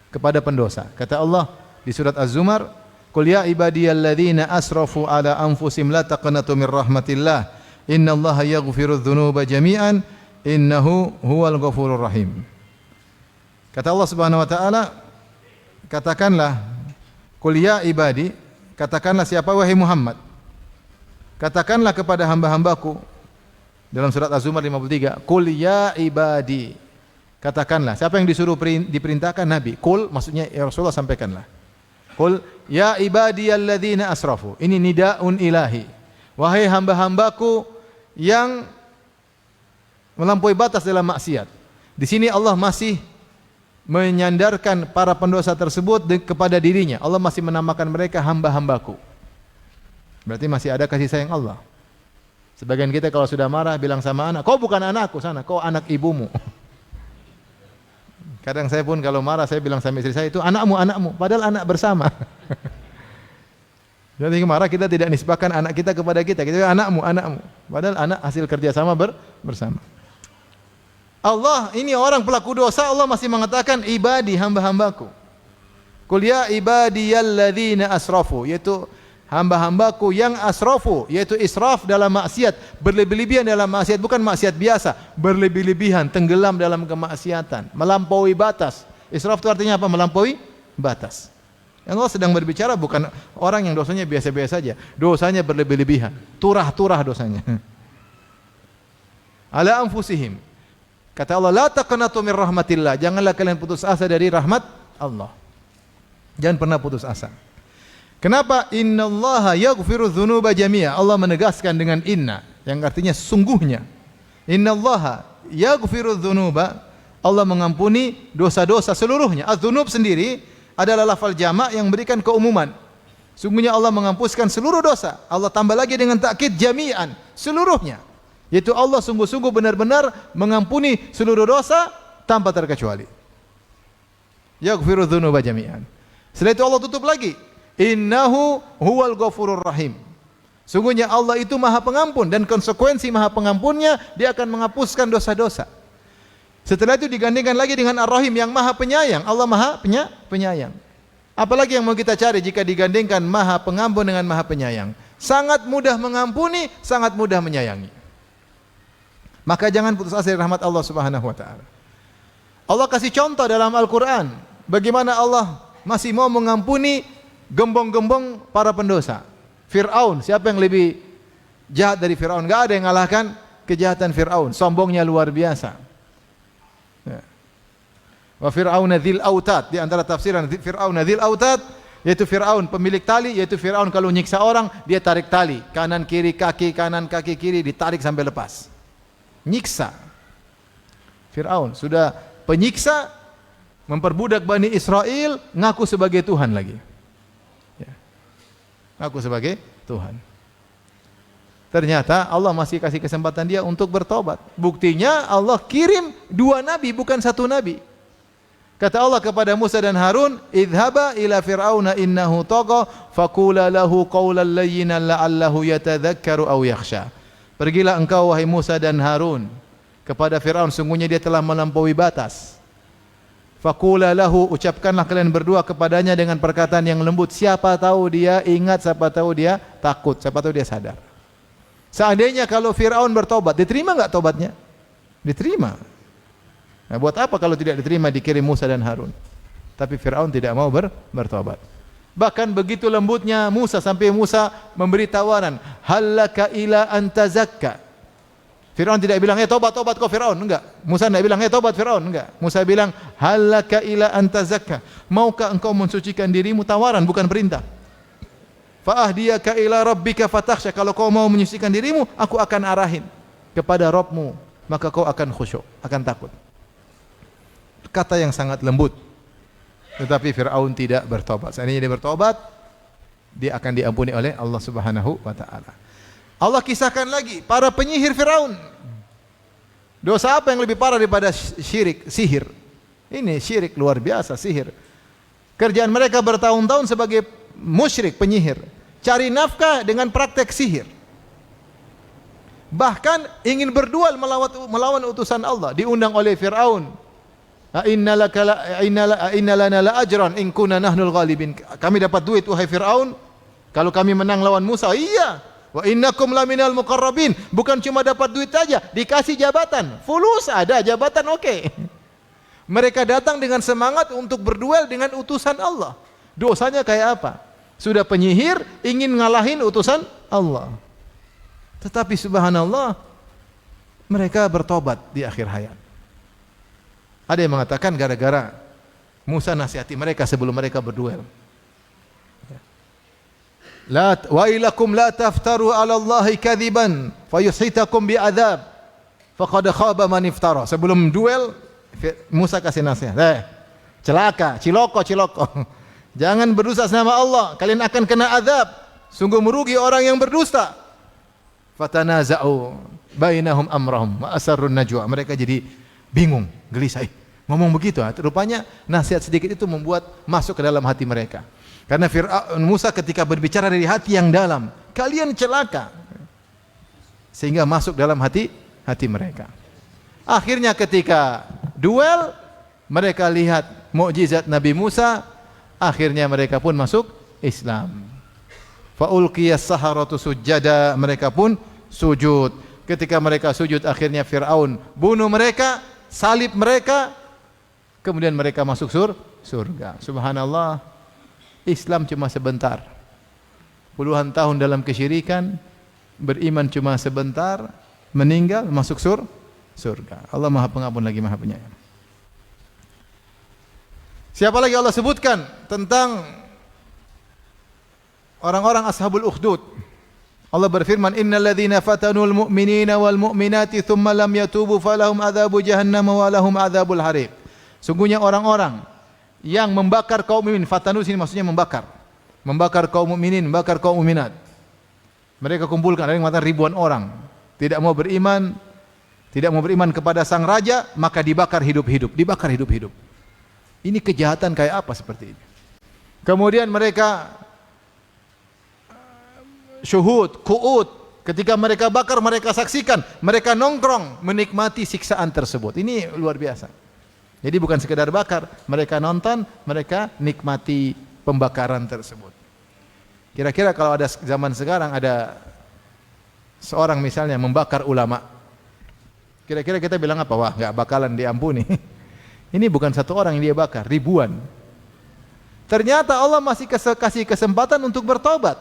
S1: kepada pendosa. Kata Allah di surat Az-Zumar, "Qul ya ibadiyalladzina asrafu ala anfusihim la taqnatu mir rahmatillah, innallaha yaghfirudz dzunuba jami'an, innahu huwal ghafurur rahim." Kata Allah Subhanahu wa taala, katakanlah, "Qul ya ibadi," katakanlah siapa wahai Muhammad? Katakanlah kepada hamba-hambaku dalam surat Az-Zumar 53, "Qul ya ibadi." Katakanlah, siapa yang disuruh diperintahkan? Nabi. Qul maksudnya ya Rasulullah sampaikanlah. Qul ya ibadiyalladzina asrafu. Ini nidaun ilahi. Wahai hamba-hambaku yang melampaui batas dalam maksiat. Di sini Allah masih menyandarkan para pendosa tersebut kepada dirinya. Allah masih menamakan mereka hamba-hambaku. Berarti masih ada kasih sayang Allah. Sebagian kita kalau sudah marah bilang sama anak, kau bukan anakku sana, kau anak ibumu. Kadang saya pun kalau marah saya bilang sama istri saya, itu anakmu, anakmu, padahal anak bersama. Jadi marah kita tidak nisbahkan anak kita kepada kita, kita bilang anakmu, anakmu, padahal anak hasil kerjasama bersama. Allah ini orang pelaku dosa, Allah masih mengatakan ibadi, hamba-hambaku. Qul ya ibadiyalladzina asrafu, yaitu hamba-hambaku yang asrafu, yaitu israf dalam maksiat, berlebih-lebihan dalam maksiat, bukan maksiat biasa, berlebih-lebihan, tenggelam dalam kemaksiatan, melampaui batas. Israf itu artinya apa? Melampaui batas. Yang Allah sedang berbicara bukan orang yang dosanya biasa-biasa saja, dosanya berlebih-lebihan, turah-turah dosanya. Ala anfusihim. Kata Allah, la taqnatu min rahmatillah, janganlah kalian putus asa dari rahmat Allah. Jangan pernah putus asa. Kenapa? Innallaha yaghfiru dzunuba jami'a. Allah menegaskan dengan inna, yang artinya sungguhnya. Innallaha yaghfiru dzunuba, Allah mengampuni dosa-dosa seluruhnya. Az-dzunub sendiri adalah lafal jamak yang memberikan keumuman. Sungguhnya Allah menghapuskan seluruh dosa. Allah tambah lagi dengan takkid jami'an, seluruhnya. Yaitu Allah sungguh-sungguh benar-benar mengampuni seluruh dosa tanpa terkecuali. Yaghfiru dzunuba jami'an. Setelah itu Allah tutup lagi. Innahu huwal ghafurur rahim. Sungguhnya Allah itu Maha Pengampun, dan konsekuensi Maha Pengampunnya Dia akan menghapuskan dosa-dosa. Setelah itu digandingkan lagi dengan Ar-Rahim yang Maha Penyayang. Allah Maha Penyayang. Apalagi yang mau kita cari jika digandingkan Maha Pengampun dengan Maha Penyayang? Sangat mudah mengampuni, sangat mudah menyayangi. Maka jangan putus asa dari rahmat Allah Subhanahu wa taala. Allah kasih contoh dalam Al-Qur'an bagaimana Allah masih mau mengampuni gembong-gembong para pendosa. Fir'aun, siapa yang lebih jahat dari Fir'aun? Enggak ada yang mengalahkan kejahatan Fir'aun, sombongnya luar biasa. Ya. Wa Fir'aun dzil autad, di antara tafsiran Fir'aun dzil autad, yaitu Fir'aun pemilik tali, yaitu Fir'aun kalau nyiksa orang dia tarik tali, kanan kiri kaki, kanan kaki kiri ditarik sampai lepas. Nyiksa. Fir'aun sudah penyiksa, memperbudak Bani Israel, ngaku sebagai Tuhan lagi. Ya. Ngaku sebagai Tuhan. Ternyata Allah masih kasih kesempatan dia untuk bertobat. Buktinya Allah kirim 2 nabi, bukan 1 nabi. Kata Allah kepada Musa dan Harun, idhaba ila fir'auna innahu tagha faqula lahu qawlan layyinan la'allahu yatadhakkaru aw yakhsha. Pergilah engkau wahai Musa dan Harun kepada Fir'aun, sungguhnya dia telah melampaui batas. Faqula lahu, ucapkanlah kalian berdua kepadanya dengan perkataan yang lembut. Siapa tahu dia ingat, siapa tahu dia takut, siapa tahu dia sadar. Seandainya kalau Fir'aun bertobat, diterima enggak tobatnya? Diterima. Nah, buat apa kalau tidak diterima dikirim Musa dan Harun? Tapi Fir'aun tidak mau bertobat. Bahkan begitu lembutnya Musa sampai Musa memberi tawaran, halaka ila antazakka. Fir'aun tidak bilang, tobat kau Fir'aun, enggak. Musa tidak bilang, tobat Fir'aun, enggak. Musa bilang, halaka ila antazakka. Maukah engkau mensucikan dirimu? Tawaran, bukan perintah. Fa'ahdiyaka ila rabbika fatakhsha. Kalau kau mau menyucikan dirimu, aku akan arahin kepada Rabbmu, maka kau akan khusyuk, akan takut. Kata yang sangat lembut. Tetapi Fir'aun tidak bertobat. Seandainya dia bertobat, dia akan diampuni oleh Allah Subhanahu wa taala. Allah kisahkan lagi para penyihir Fir'aun. Dosa apa yang lebih parah daripada syirik? Sihir. Ini syirik luar biasa, sihir. Kerjaan mereka bertahun-tahun sebagai musyrik, penyihir. Cari nafkah dengan praktek sihir. Bahkan ingin berduel melawan utusan Allah. Diundang oleh Fir'aun. Inna lana la ajran in kunna nahnul ghalibin. Kami dapat duit wahai Fir'aun kalau kami menang lawan Musa. Iya. Wa innakum laminal muqarrabin. Bukan cuma dapat duit saja, dikasih jabatan. Fulus ada, jabatan oke. Mereka datang dengan semangat untuk berduel dengan utusan Allah. Dosanya kayak apa? Sudah penyihir ingin ngalahin utusan Allah. Tetapi subhanallah mereka bertobat di akhir hayat. Ada yang mengatakan gara-gara Musa nasihati mereka sebelum mereka berduel. La wa ilakum la taftaru 'ala Allahi kadhiban fayushitakum bi'adzab faqad khaba man iftara. Sebelum duel Musa kasih nasihat. Celaka, ciloko. Jangan berdusta nama Allah, kalian akan kena azab. Sungguh merugi orang yang berdusta. Fatanaza'u bainahum amrahum wa asarrun najwa. Mereka jadi bingung, gelisah. Ngomong begitu, rupanya nasihat sedikit itu membuat masuk ke dalam hati mereka. Karena Musa ketika berbicara dari hati yang dalam, kalian celaka. Sehingga masuk dalam hati mereka. Akhirnya ketika duel, mereka lihat mukjizat Nabi Musa, akhirnya mereka pun masuk Islam. Fa ulqiyas saharatu sujada, mereka pun sujud. Ketika mereka sujud, akhirnya Firaun bunuh mereka, salib mereka, kemudian mereka masuk surga. Subhanallah, Islam cuma sebentar. Puluhan tahun dalam kesyirikan, beriman cuma sebentar, meninggal masuk surga. Allah Maha Pengampun lagi Maha Penyayang. Siapa lagi Allah sebutkan tentang orang-orang ashabul ukhdud? Allah berfirman, innal ladzina fatanul mu'minina wal mu'minati tsumma lam yatubu falahum adzabu jahannam wa lahum adzabul hariq. Sungguhnya orang-orang yang membakar kaum mukminin, fatanu sini maksudnya membakar kaum mukminin, membakar kaum mukminat. Mereka kumpulkan, ada yang mengatakan ribuan orang, tidak mau beriman kepada sang raja, maka dibakar hidup-hidup. Ini kejahatan kayak apa seperti ini? Kemudian mereka syuhud, qu'ud, ketika mereka bakar, mereka saksikan, mereka nongkrong menikmati siksaan tersebut. Ini luar biasa. Jadi bukan sekedar bakar, mereka nonton, mereka nikmati pembakaran tersebut. Kira-kira kalau ada zaman sekarang ada seorang misalnya membakar ulama, kira-kira kita bilang apa? Wah, enggak bakalan diampuni. Ini bukan satu orang yang dia bakar, ribuan. Ternyata Allah masih kasih kesempatan untuk bertobat.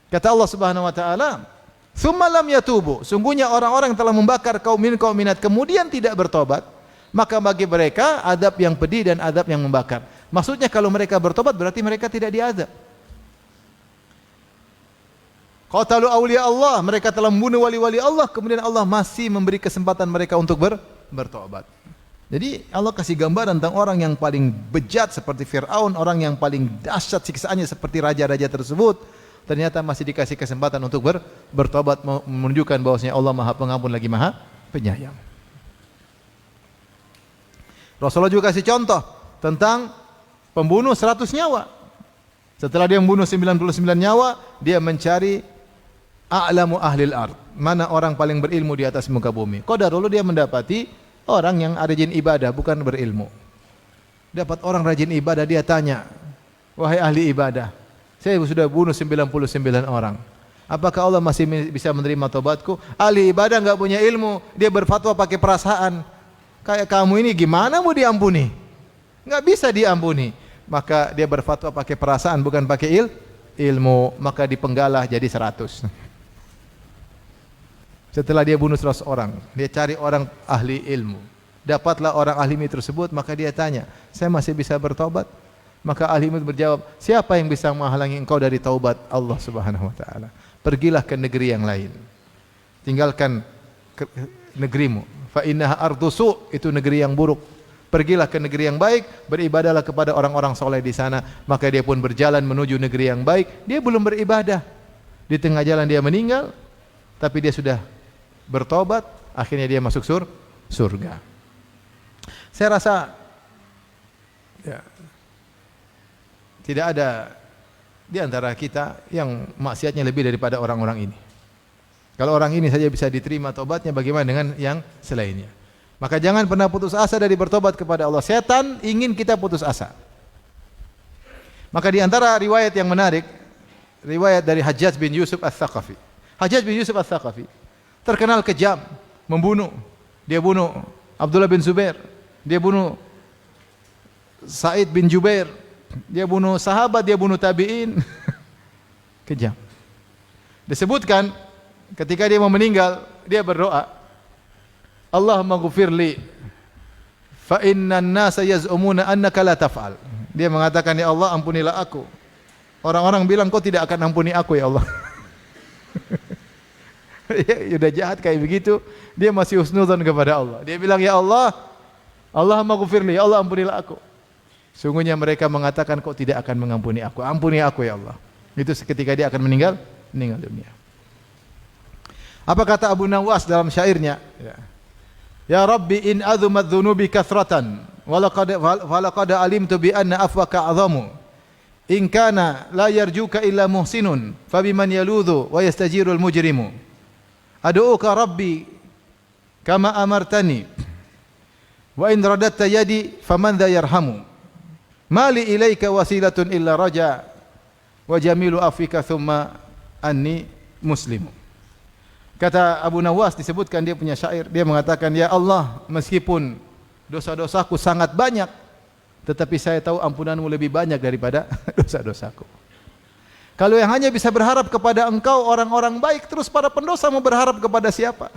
S1: Kata Allah Subhanahu wa taala, "Tsumma lam yatubu." Sungguhnya orang-orang yang telah membakar kaum minat kemudian tidak bertobat, maka bagi mereka adab yang pedih dan adab yang membakar. Maksudnya kalau mereka bertobat berarti mereka tidak diazab. Qatalu awliya Allah, mereka telah membunuh wali-wali Allah, kemudian Allah masih memberi kesempatan mereka untuk bertobat. Jadi Allah kasih gambaran tentang orang yang paling bejat seperti Fir'aun, orang yang paling dahsyat siksaannya seperti raja-raja tersebut, ternyata masih dikasih kesempatan untuk bertobat, menunjukkan bahwasanya Allah Maha Pengampun lagi Maha Penyayang. Rasulullah juga kasih contoh tentang pembunuh 100 nyawa. Setelah dia membunuh 99 nyawa, dia mencari a'lamu ahlil ard, mana orang paling berilmu di atas muka bumi. Qadarullah dia mendapati orang yang rajin ibadah, bukan berilmu. Dapat orang rajin ibadah, dia tanya, wahai ahli ibadah, saya sudah bunuh 99 orang. Apakah Allah masih bisa menerima tobatku? Ahli ibadah enggak punya ilmu, dia berfatwa pakai perasaan. Kayak kamu ini gimana mau diampuni? Enggak bisa diampuni. Maka dia berfatwa pakai perasaan, bukan pakai ilmu, maka dipenggalah jadi 100. Setelah dia bunuh 100 orang, dia cari orang ahli ilmu. Dapatlah orang ahli ilmu tersebut, maka dia tanya, saya masih bisa bertobat? Maka ahli ilmu berjawab, siapa yang bisa menghalangi engkau dari taubat? Allah Subhanahu wa taala. Pergilah ke negeri yang lain. Tinggalkan negerimu. Fa innaha ardu su', itu negeri yang buruk. Pergilah ke negeri yang baik, beribadahlah kepada orang-orang soleh di sana. Maka dia pun berjalan menuju negeri yang baik. Dia belum beribadah. Di tengah jalan dia meninggal, tapi dia sudah bertobat, akhirnya dia masuk surga. Saya rasa ya, tidak ada di antara kita yang maksiatnya lebih daripada orang-orang ini. Kalau orang ini saja bisa diterima tobatnya, bagaimana dengan yang selainnya? Maka jangan pernah putus asa dari bertobat kepada Allah. Setan ingin kita putus asa. Maka di antara riwayat yang menarik, riwayat dari Hajjaj bin Yusuf Ats-Tsaqafi. Hajjaj bin Yusuf Ats-Tsaqafi terkenal kejam, membunuh. Dia bunuh Abdullah bin Zubair, dia bunuh Sa'id bin Jubair, dia bunuh sahabat, dia bunuh tabi'in. Kejam. Disebutkan ketika dia mau meninggal, dia berdoa, Allahumma ghfirli fa innan nasa yaz'umuna annaka la taf'al. Dia mengatakan, ya Allah, ampunilah aku. Orang-orang bilang kau tidak akan ampuni aku, ya Allah. Ya, sudah jahat kayak begitu, dia masih husnudzon kepada Allah. Dia bilang, ya Allah, Allahumma ghfirli, ya Allah, ampunilah aku. Sungguhnya mereka mengatakan kau tidak akan mengampuni aku. Ampuni aku, ya Allah. Itu seketika dia akan meninggal dunia. Apa kata Abu Nawas dalam syairnya? Ya Rabbi in azumat dhunubi kathratan walaqad alimtu bi anna afwaka azamu in kana la yarjuka illa muhsinun fabiman yaludhu wa yastajirul mujrimu ad'uka Rabbi kama amartani wa in radatta yadi faman dha yarhamu mali ilaika wasilatun illa raja wa jamilu afika thumma anni muslimu. Kata Abu Nawas, disebutkan dia punya syair, dia mengatakan, ya Allah, meskipun dosa-dosaku sangat banyak, tetapi saya tahu ampunanmu lebih banyak daripada dosa-dosaku. Kalau yang hanya bisa berharap kepada engkau orang-orang baik, terus para pendosa mau berharap kepada siapa?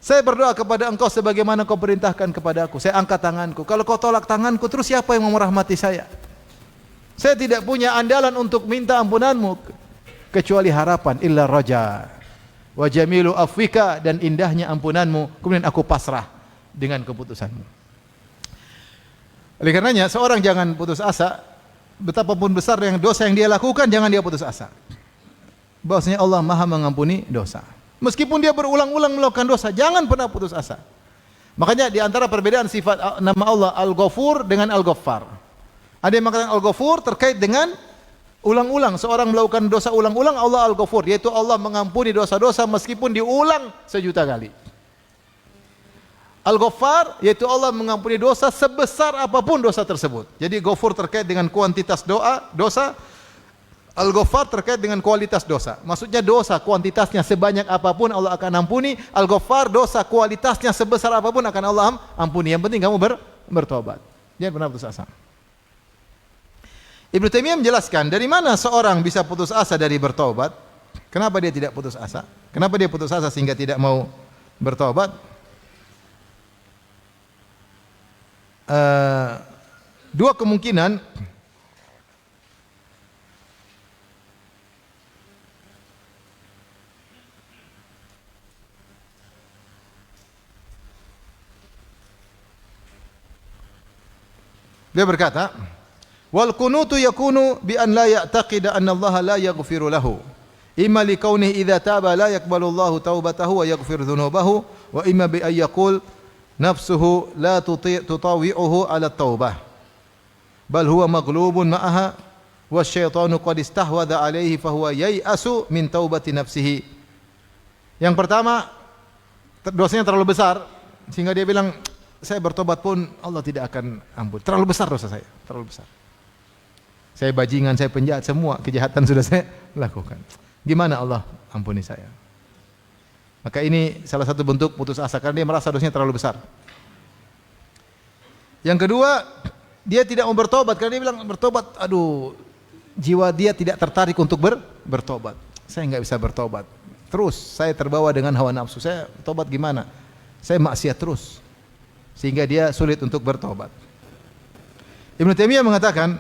S1: Saya berdoa kepada engkau sebagaimana kau perintahkan kepada aku. Saya angkat tanganku. Kalau kau tolak tanganku, terus siapa yang mau merahmati saya? Saya tidak punya andalan untuk minta ampunanmu kecuali harapan illa raja wa jamilu afwika, dan indahnya ampunanmu, kemudian aku pasrah dengan keputusanmu. Oleh karenanya seorang jangan putus asa, betapapun besar yang dosa yang dia lakukan, jangan dia putus asa. Bahwasanya Allah Maha mengampuni dosa. Meskipun dia berulang-ulang melakukan dosa, jangan pernah putus asa. Makanya di antara perbedaan sifat nama Allah Al-Ghafur dengan Al-Ghaffar. Ada yang mengatakan Al-Ghafur terkait dengan ulang-ulang, seorang melakukan dosa ulang-ulang, Allah Al-Ghafur, yaitu Allah mengampuni dosa-dosa meskipun diulang 1.000.000 kali. Al-Ghaffar, yaitu Allah mengampuni dosa sebesar apapun dosa tersebut. Jadi Ghafur terkait dengan kuantitas dosa, Al-Ghaffar terkait dengan kualitas dosa. Maksudnya dosa kuantitasnya sebanyak apapun Allah akan ampuni, Al-Ghaffar dosa kualitasnya sebesar apapun akan Allah ampuni. Yang penting kamu bertobat. Jangan pernah putus asa. Ibnu Taimiyah menjelaskan dari mana seorang bisa putus asa dari bertobat. Kenapa dia tidak putus asa? Kenapa dia putus asa sehingga tidak mau bertobat? Dua kemungkinan. Dia berkata, wal qunutu yakunu bi an la ya'taqida anna Allah la yaghfiru lahu. Imma li kaunihi idza taba la yaqbalu Allah taubatahu wa yaghfir dhunubahu, wa imma bi ay yaqul nafsuhu la tutawi'uhu ala taubah. Bal huwa maghlubun ma'aha wasyaitanu qad istahwadha alayhi fa huwa yai'asu min taubati nafsihi. Yang pertama, dosanya terlalu besar sehingga dia bilang, saya bertobat pun Allah tidak akan ampun. Terlalu besar dosa saya, terlalu besar. Saya bajingan, saya penjahat, semua kejahatan sudah saya lakukan. Gimana Allah ampuni saya? Maka ini salah satu bentuk putus asa karena dia merasa dosanya terlalu besar. Yang kedua, dia tidak mau bertobat karena dia bilang bertobat, aduh, jiwa dia tidak tertarik untuk bertobat. Saya nggak bisa bertobat. Terus saya terbawa dengan hawa nafsu. Saya tobat gimana? Saya maksiat terus. Sehingga dia sulit untuk bertobat. Ibnu Taimiyah mengatakan,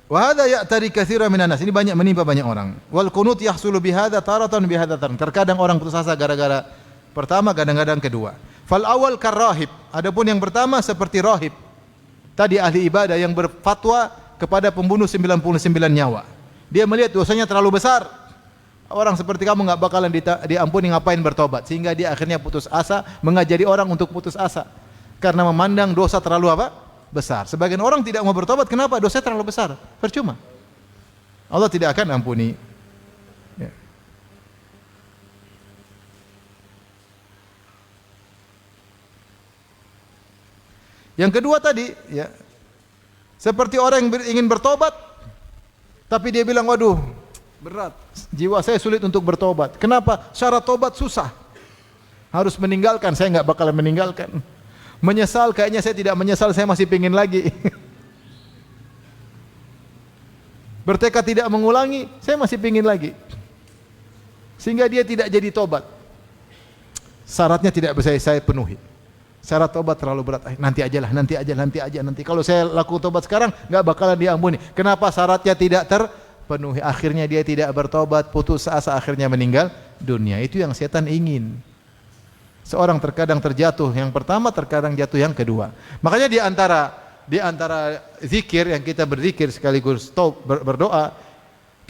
S1: wa hadza ya'tari katsiran minan nas. Ini banyak menimpa banyak orang. Wal qunut yahsulu bihadza taratan bihadza taratan. Terkadang orang putus asa gara-gara pertama, kadang-kadang kedua. Fal awal karrahib. Adapun yang pertama seperti rahib. Tadi ahli ibadah yang berfatwa kepada pembunuh 99 nyawa. Dia melihat dosanya terlalu besar. Orang seperti kamu enggak bakalan diampuni, ngapain bertobat? Sehingga dia akhirnya putus asa, mengajari orang untuk putus asa. Karena memandang dosa terlalu apa? Besar. Sebagian orang tidak mau bertobat, kenapa? Dosa terlalu besar. Percuma. Allah tidak akan ampuni. Ya. Yang kedua tadi, ya, seperti orang yang ingin bertobat, tapi dia bilang, waduh, berat, jiwa saya sulit untuk bertobat. Kenapa? Syarat tobat susah. Harus meninggalkan, saya nggak bakalan meninggalkan. Menyesal, kayaknya saya tidak menyesal, saya masih pingin lagi. Bertekad tidak mengulangi, saya masih pingin lagi. Sehingga dia tidak jadi tobat. Syaratnya tidak bisa saya penuhi. Syarat tobat terlalu berat. Nanti aja. Kalau saya lakukan tobat sekarang, nggak bakalan diampuni. Kenapa? Syaratnya tidak terpenuhi. Akhirnya dia tidak bertobat, putus asa, akhirnya meninggal dunia. Itu yang setan ingin. Seorang terkadang terjatuh yang pertama, terkadang jatuh yang kedua. Makanya di antara zikir yang kita berzikir sekaligus berdoa,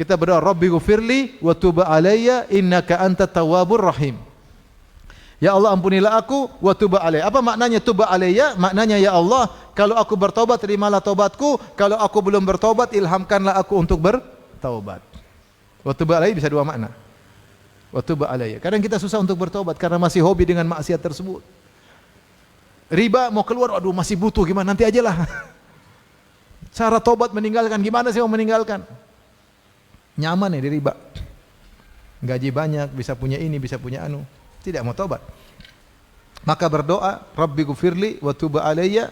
S1: Kita berdoa, Rabbighfirli wa tub alayya innaka antat tawwabur rahim. Ya Allah, ampunilah aku wa tub alayya. Apa maknanya tub alayya? Maknanya, ya Allah, kalau aku bertobat terimalah tobatku, kalau aku belum bertobat ilhamkanlah aku untuk bertaubat. Wa tub alayya bisa dua makna. Wa tub alayya. Kadang kita susah untuk bertobat karena masih hobi dengan maksiat tersebut. Riba mau keluar, aduh masih butuh, gimana nanti ajalah. Cara tobat meninggalkan, gimana sih mau meninggalkan? Nyaman ya di riba. Gaji banyak, bisa punya ini, bisa punya anu. Tidak mau tobat. Maka berdoa, Rabbighfirli wa tub alayya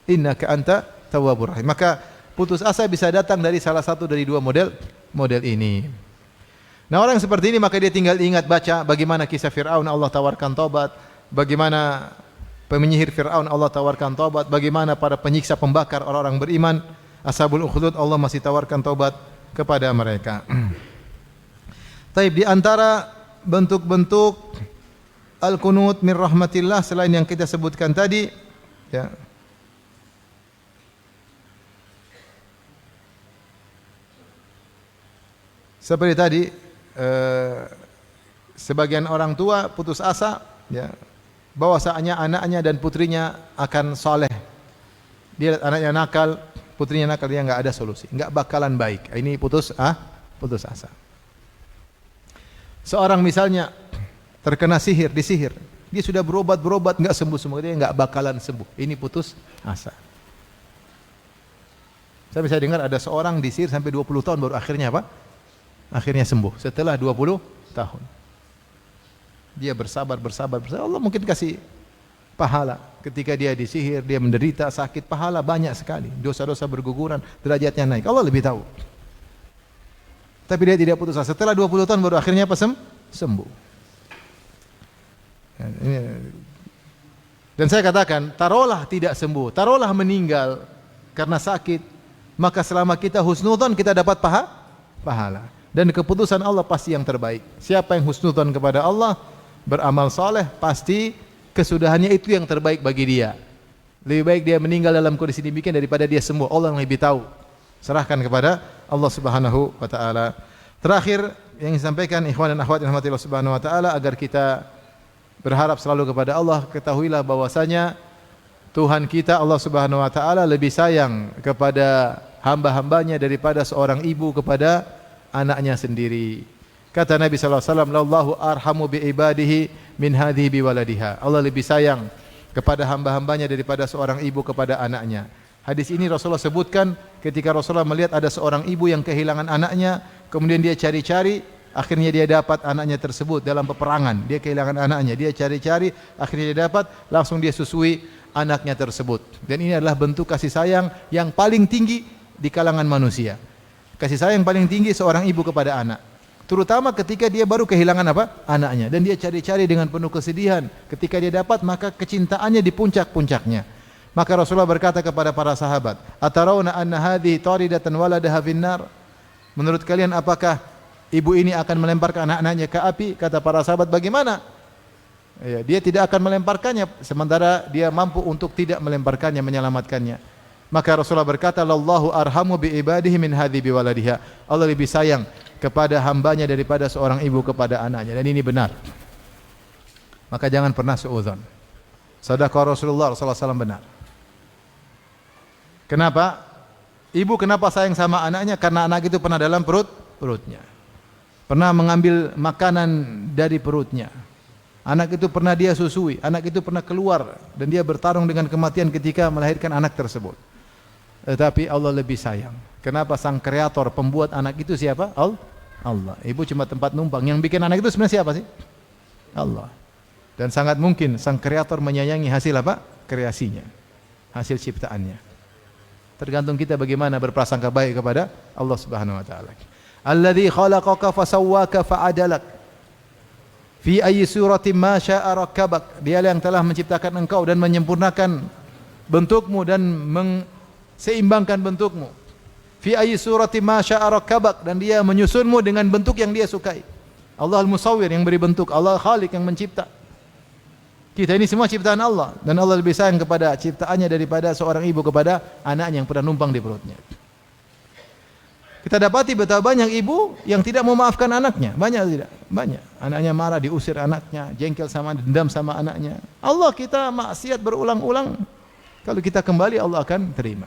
S1: innaka anta tawwabur rahim. Maka putus asa bisa datang dari salah satu dari dua model ini. Nah, orang yang seperti ini maka dia tinggal ingat baca bagaimana kisah Fir'aun Allah tawarkan tobat, bagaimana penyihir Fir'aun Allah tawarkan tobat, bagaimana para penyiksa pembakar orang-orang beriman, Ashabul Ukhdud Allah masih tawarkan tobat kepada mereka. Taib, di antara bentuk-bentuk al-qunut min rahmatillah selain yang kita sebutkan tadi, ya. Seperti tadi, sebagian orang tua putus asa, ya, bahwasanya anaknya dan putrinya akan soleh. Dia anaknya nakal, putrinya nakal, dia nggak ada solusi, nggak bakalan baik. Ini putus asa. Seorang misalnya terkena disihir, dia sudah berobat nggak sembuh, dia nggak bakalan sembuh. Ini putus asa. Saya dengar ada seorang disihir sampai 20 tahun baru akhirnya apa? Akhirnya sembuh setelah 20 tahun. Dia bersabar. Allah mungkin kasih pahala. Ketika dia disihir, dia menderita sakit, pahala banyak sekali. Dosa-dosa berguguran, derajatnya naik. Allah lebih tahu. Tapi dia tidak putus asa. Setelah 20 tahun baru akhirnya apa? Sembuh. Dan saya katakan, taruhlah tidak sembuh, taruhlah meninggal karena sakit, maka selama kita husnudzon kita dapat pahala. Dan keputusan Allah pasti yang terbaik. Siapa yang husnudzon kepada Allah, beramal saleh, pasti kesudahannya itu yang terbaik bagi dia. Lebih baik dia meninggal dalam kondisi demikian daripada dia sembuh. Allah yang lebih tahu. Serahkan kepada Allah Subhanahu wa taala. Terakhir yang disampaikan ikhwan dan akhwat yang dirahmati Allah Subhanahu wa taala, agar kita berharap selalu kepada Allah, ketahuilah bahwasanya Tuhan kita Allah Subhanahu wa taala lebih sayang kepada hamba-hambanya daripada seorang ibu kepada anaknya sendiri. Kata Nabi sallallahu alaihi wasallam, "Lallahu arhamu bi ibadihi min hadhihi bi waladiha." Allah lebih sayang kepada hamba-hambanya daripada seorang ibu kepada anaknya. Hadis ini Rasulullah sebutkan ketika Rasulullah melihat ada seorang ibu yang kehilangan anaknya, kemudian dia cari-cari, akhirnya dia dapat anaknya tersebut dalam peperangan. Dia kehilangan anaknya, dia cari-cari, akhirnya dia dapat, langsung dia susui anaknya tersebut. Dan ini adalah bentuk kasih sayang yang paling tinggi di kalangan manusia. Kasih sayang paling tinggi seorang ibu kepada anak, terutama ketika dia baru kehilangan anaknya, dan dia cari-cari dengan penuh kesedihan. Ketika dia dapat, maka kecintaannya di puncak-puncaknya. Maka Rasulullah berkata kepada para sahabat, "Atarawna anna hadhihi taridatan waladaha finnar?" Menurut kalian apakah ibu ini akan melemparkan anak-anaknya ke api? Kata para sahabat, bagaimana? Ya, dia tidak akan melemparkannya sementara dia mampu untuk tidak melemparkannya, menyelamatkannya. Maka Rasulullah berkata, "Lallahu arhamu bi ibadihi min hadhi bi waladiha." Allah lebih sayang kepada hambanya daripada seorang ibu kepada anaknya, dan ini benar. Maka jangan pernah suudzon. Sadaqah Rasulullah sallallahu alaihi wasallam, benar. Kenapa? Ibu kenapa sayang sama anaknya? Karena anak itu pernah dalam perutnya. Pernah mengambil makanan dari perutnya. Anak itu pernah dia susui, anak itu pernah keluar dan dia bertarung dengan kematian ketika melahirkan anak tersebut. Tetapi Allah lebih sayang. Kenapa? Sang kreator, pembuat anak itu siapa? Allah. Ibu cuma tempat numpang. Yang bikin anak itu sebenarnya siapa sih? Allah. Dan sangat mungkin sang kreator menyayangi hasil apa? Kreasinya, hasil ciptaannya. Tergantung kita bagaimana berprasangka baik kepada Allah Subhanahu wa taala. Alladzi khalaqaka fasawwaka fa'adalak fi ayyi suratin ma syaa rakkabak. Dia yang telah menciptakan engkau dan menyempurnakan bentukmu dan seimbangkan bentukmu. Fi ayyi surati ma syaa rakkabak, dan dia menyusunmu dengan bentuk yang dia sukai. Allah al-Musawwir yang beri bentuk, Allah Khaliq yang mencipta. Kita ini semua ciptaan Allah, dan Allah lebih sayang kepada ciptaannya daripada seorang ibu kepada anaknya yang pernah numpang di perutnya. Kita dapati betapa banyak ibu yang tidak memaafkan anaknya. Banyak tidak? Banyak. Anaknya marah, diusir anaknya, jengkel sama, dendam sama anaknya. Allah, kita maksiat berulang-ulang. Kalau kita kembali, Allah akan terima.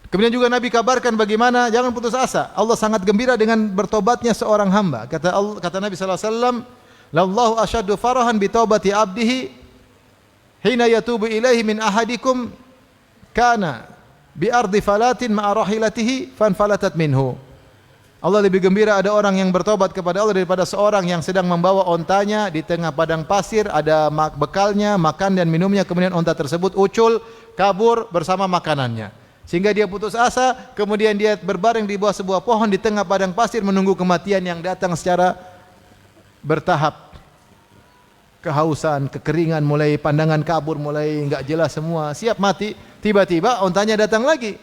S1: Kemudian juga Nabi kabarkan bagaimana jangan putus asa. Allah sangat gembira dengan bertobatnya seorang hamba. Kata Nabi sallallahu alaihi wasallam, "Lallahu asyaddu farahan bi taubati 'abdihi hina yatubu ilaihi min ahadikum kana bi ardi falatin ma'a rahilatihi fanfalatat minhu." Allah lebih gembira ada orang yang bertobat kepada Allah daripada seorang yang sedang membawa ontanya di tengah padang pasir, ada bekalnya, makan dan minumnya, kemudian onta tersebut ucul, kabur bersama makanannya. Sehingga dia putus asa, kemudian dia berbaring di bawah sebuah pohon di tengah padang pasir menunggu kematian yang datang secara bertahap. Kehausan, kekeringan, mulai pandangan kabur, mulai enggak jelas semua, siap mati. Tiba-tiba ontanya datang lagi.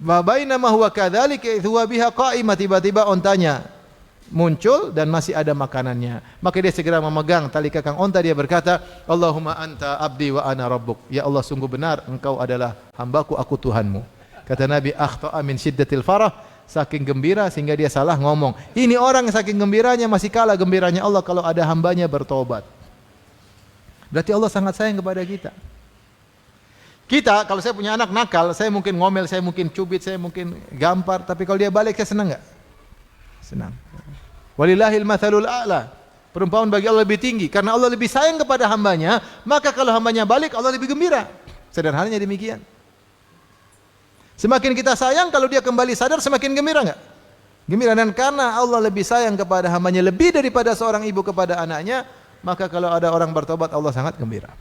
S1: Wa bainama huwa kadzalika idh huwa biha qa'imah, tiba-tiba ontanya muncul dan masih ada makanannya. Maka dia segera memegang tali kekang onta, dia berkata, "Allahumma anta abdi wa ana rabbuk." Ya Allah, sungguh benar engkau adalah hambaku, aku Tuhanmu. Kata Nabi, "Akhta'a min syiddatil farah." Saking gembira sehingga dia salah ngomong. Ini orang saking gembiranya masih kalah gembiranya Allah kalau ada hambanya bertobat. Berarti Allah sangat sayang kepada kita. Kita, kalau saya punya anak nakal, saya mungkin ngomel, saya mungkin cubit, saya mungkin gampar, tapi kalau dia balik, saya senang enggak? Senang. Walillahil mathalul a'la. Perumpamaan bagi Allah lebih tinggi karena Allah lebih sayang kepada hambanya, maka kalau hambanya balik, Allah lebih gembira. Sederhananya demikian. Semakin kita sayang, kalau dia kembali sadar, semakin gembira enggak? Gembira. Dan karena Allah lebih sayang kepada hambanya lebih daripada seorang ibu kepada anaknya, maka kalau ada orang bertobat, Allah sangat gembira.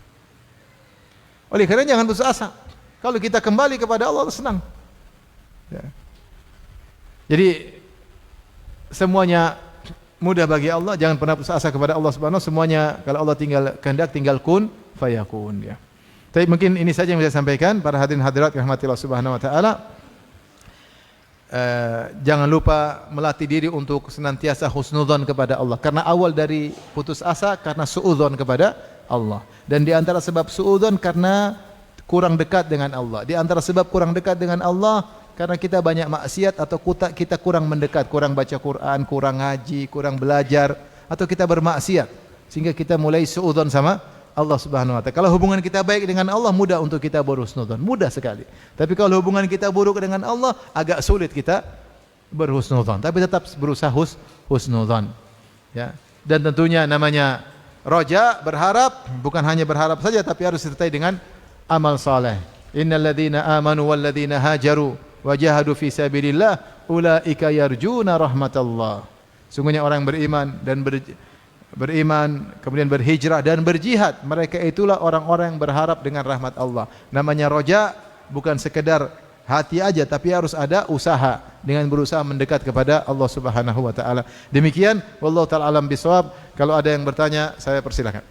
S1: Oleh karena jangan putus asa. Kalau kita kembali kepada Allah, Allah senang. Ya. Jadi semuanya mudah bagi Allah, jangan pernah putus asa kepada Allah Subhanahu. Semuanya kalau Allah tinggal kehendak, tinggal kun fayakun, ya. Tapi mungkin ini saja yang saya sampaikan para hadirin hadirat yang rahmati Allah Subhanahu wa taala. Jangan lupa melatih diri untuk senantiasa husnudzon kepada Allah, karena awal dari putus asa karena suudzon kepada Allah. Dan di antara sebab suudzon karena kurang dekat dengan Allah. Di antara sebab kurang dekat dengan Allah karena kita banyak maksiat atau kita kurang mendekat, kurang baca Quran, kurang ngaji, kurang belajar, atau kita bermaksiat sehingga kita mulai suudzon sama Allah Subhanahu wa taala. Kalau hubungan kita baik dengan Allah, mudah untuk kita berhusnudzon, mudah sekali. Tapi kalau hubungan kita buruk dengan Allah, agak sulit kita berhusnudzon. Tapi tetap berusaha husnudzon. Ya. Dan tentunya namanya roja, berharap, bukan hanya berharap saja tapi harus disertai dengan amal saleh. Innal ladzina amanu wal ladzina hajaru wa jahadu fi sabilillah ulaika yarjuna rahmatallah. Sungguhnya orang beriman dan beriman kemudian berhijrah dan berjihad, mereka itulah orang-orang yang berharap dengan rahmat Allah. Namanya roja bukan sekedar hati aja, tapi harus ada usaha dengan berusaha mendekat kepada Allah Subhanahu wa taala. Demikian, wallahu taala alam bisawab. Kalau ada yang bertanya, saya persilakan.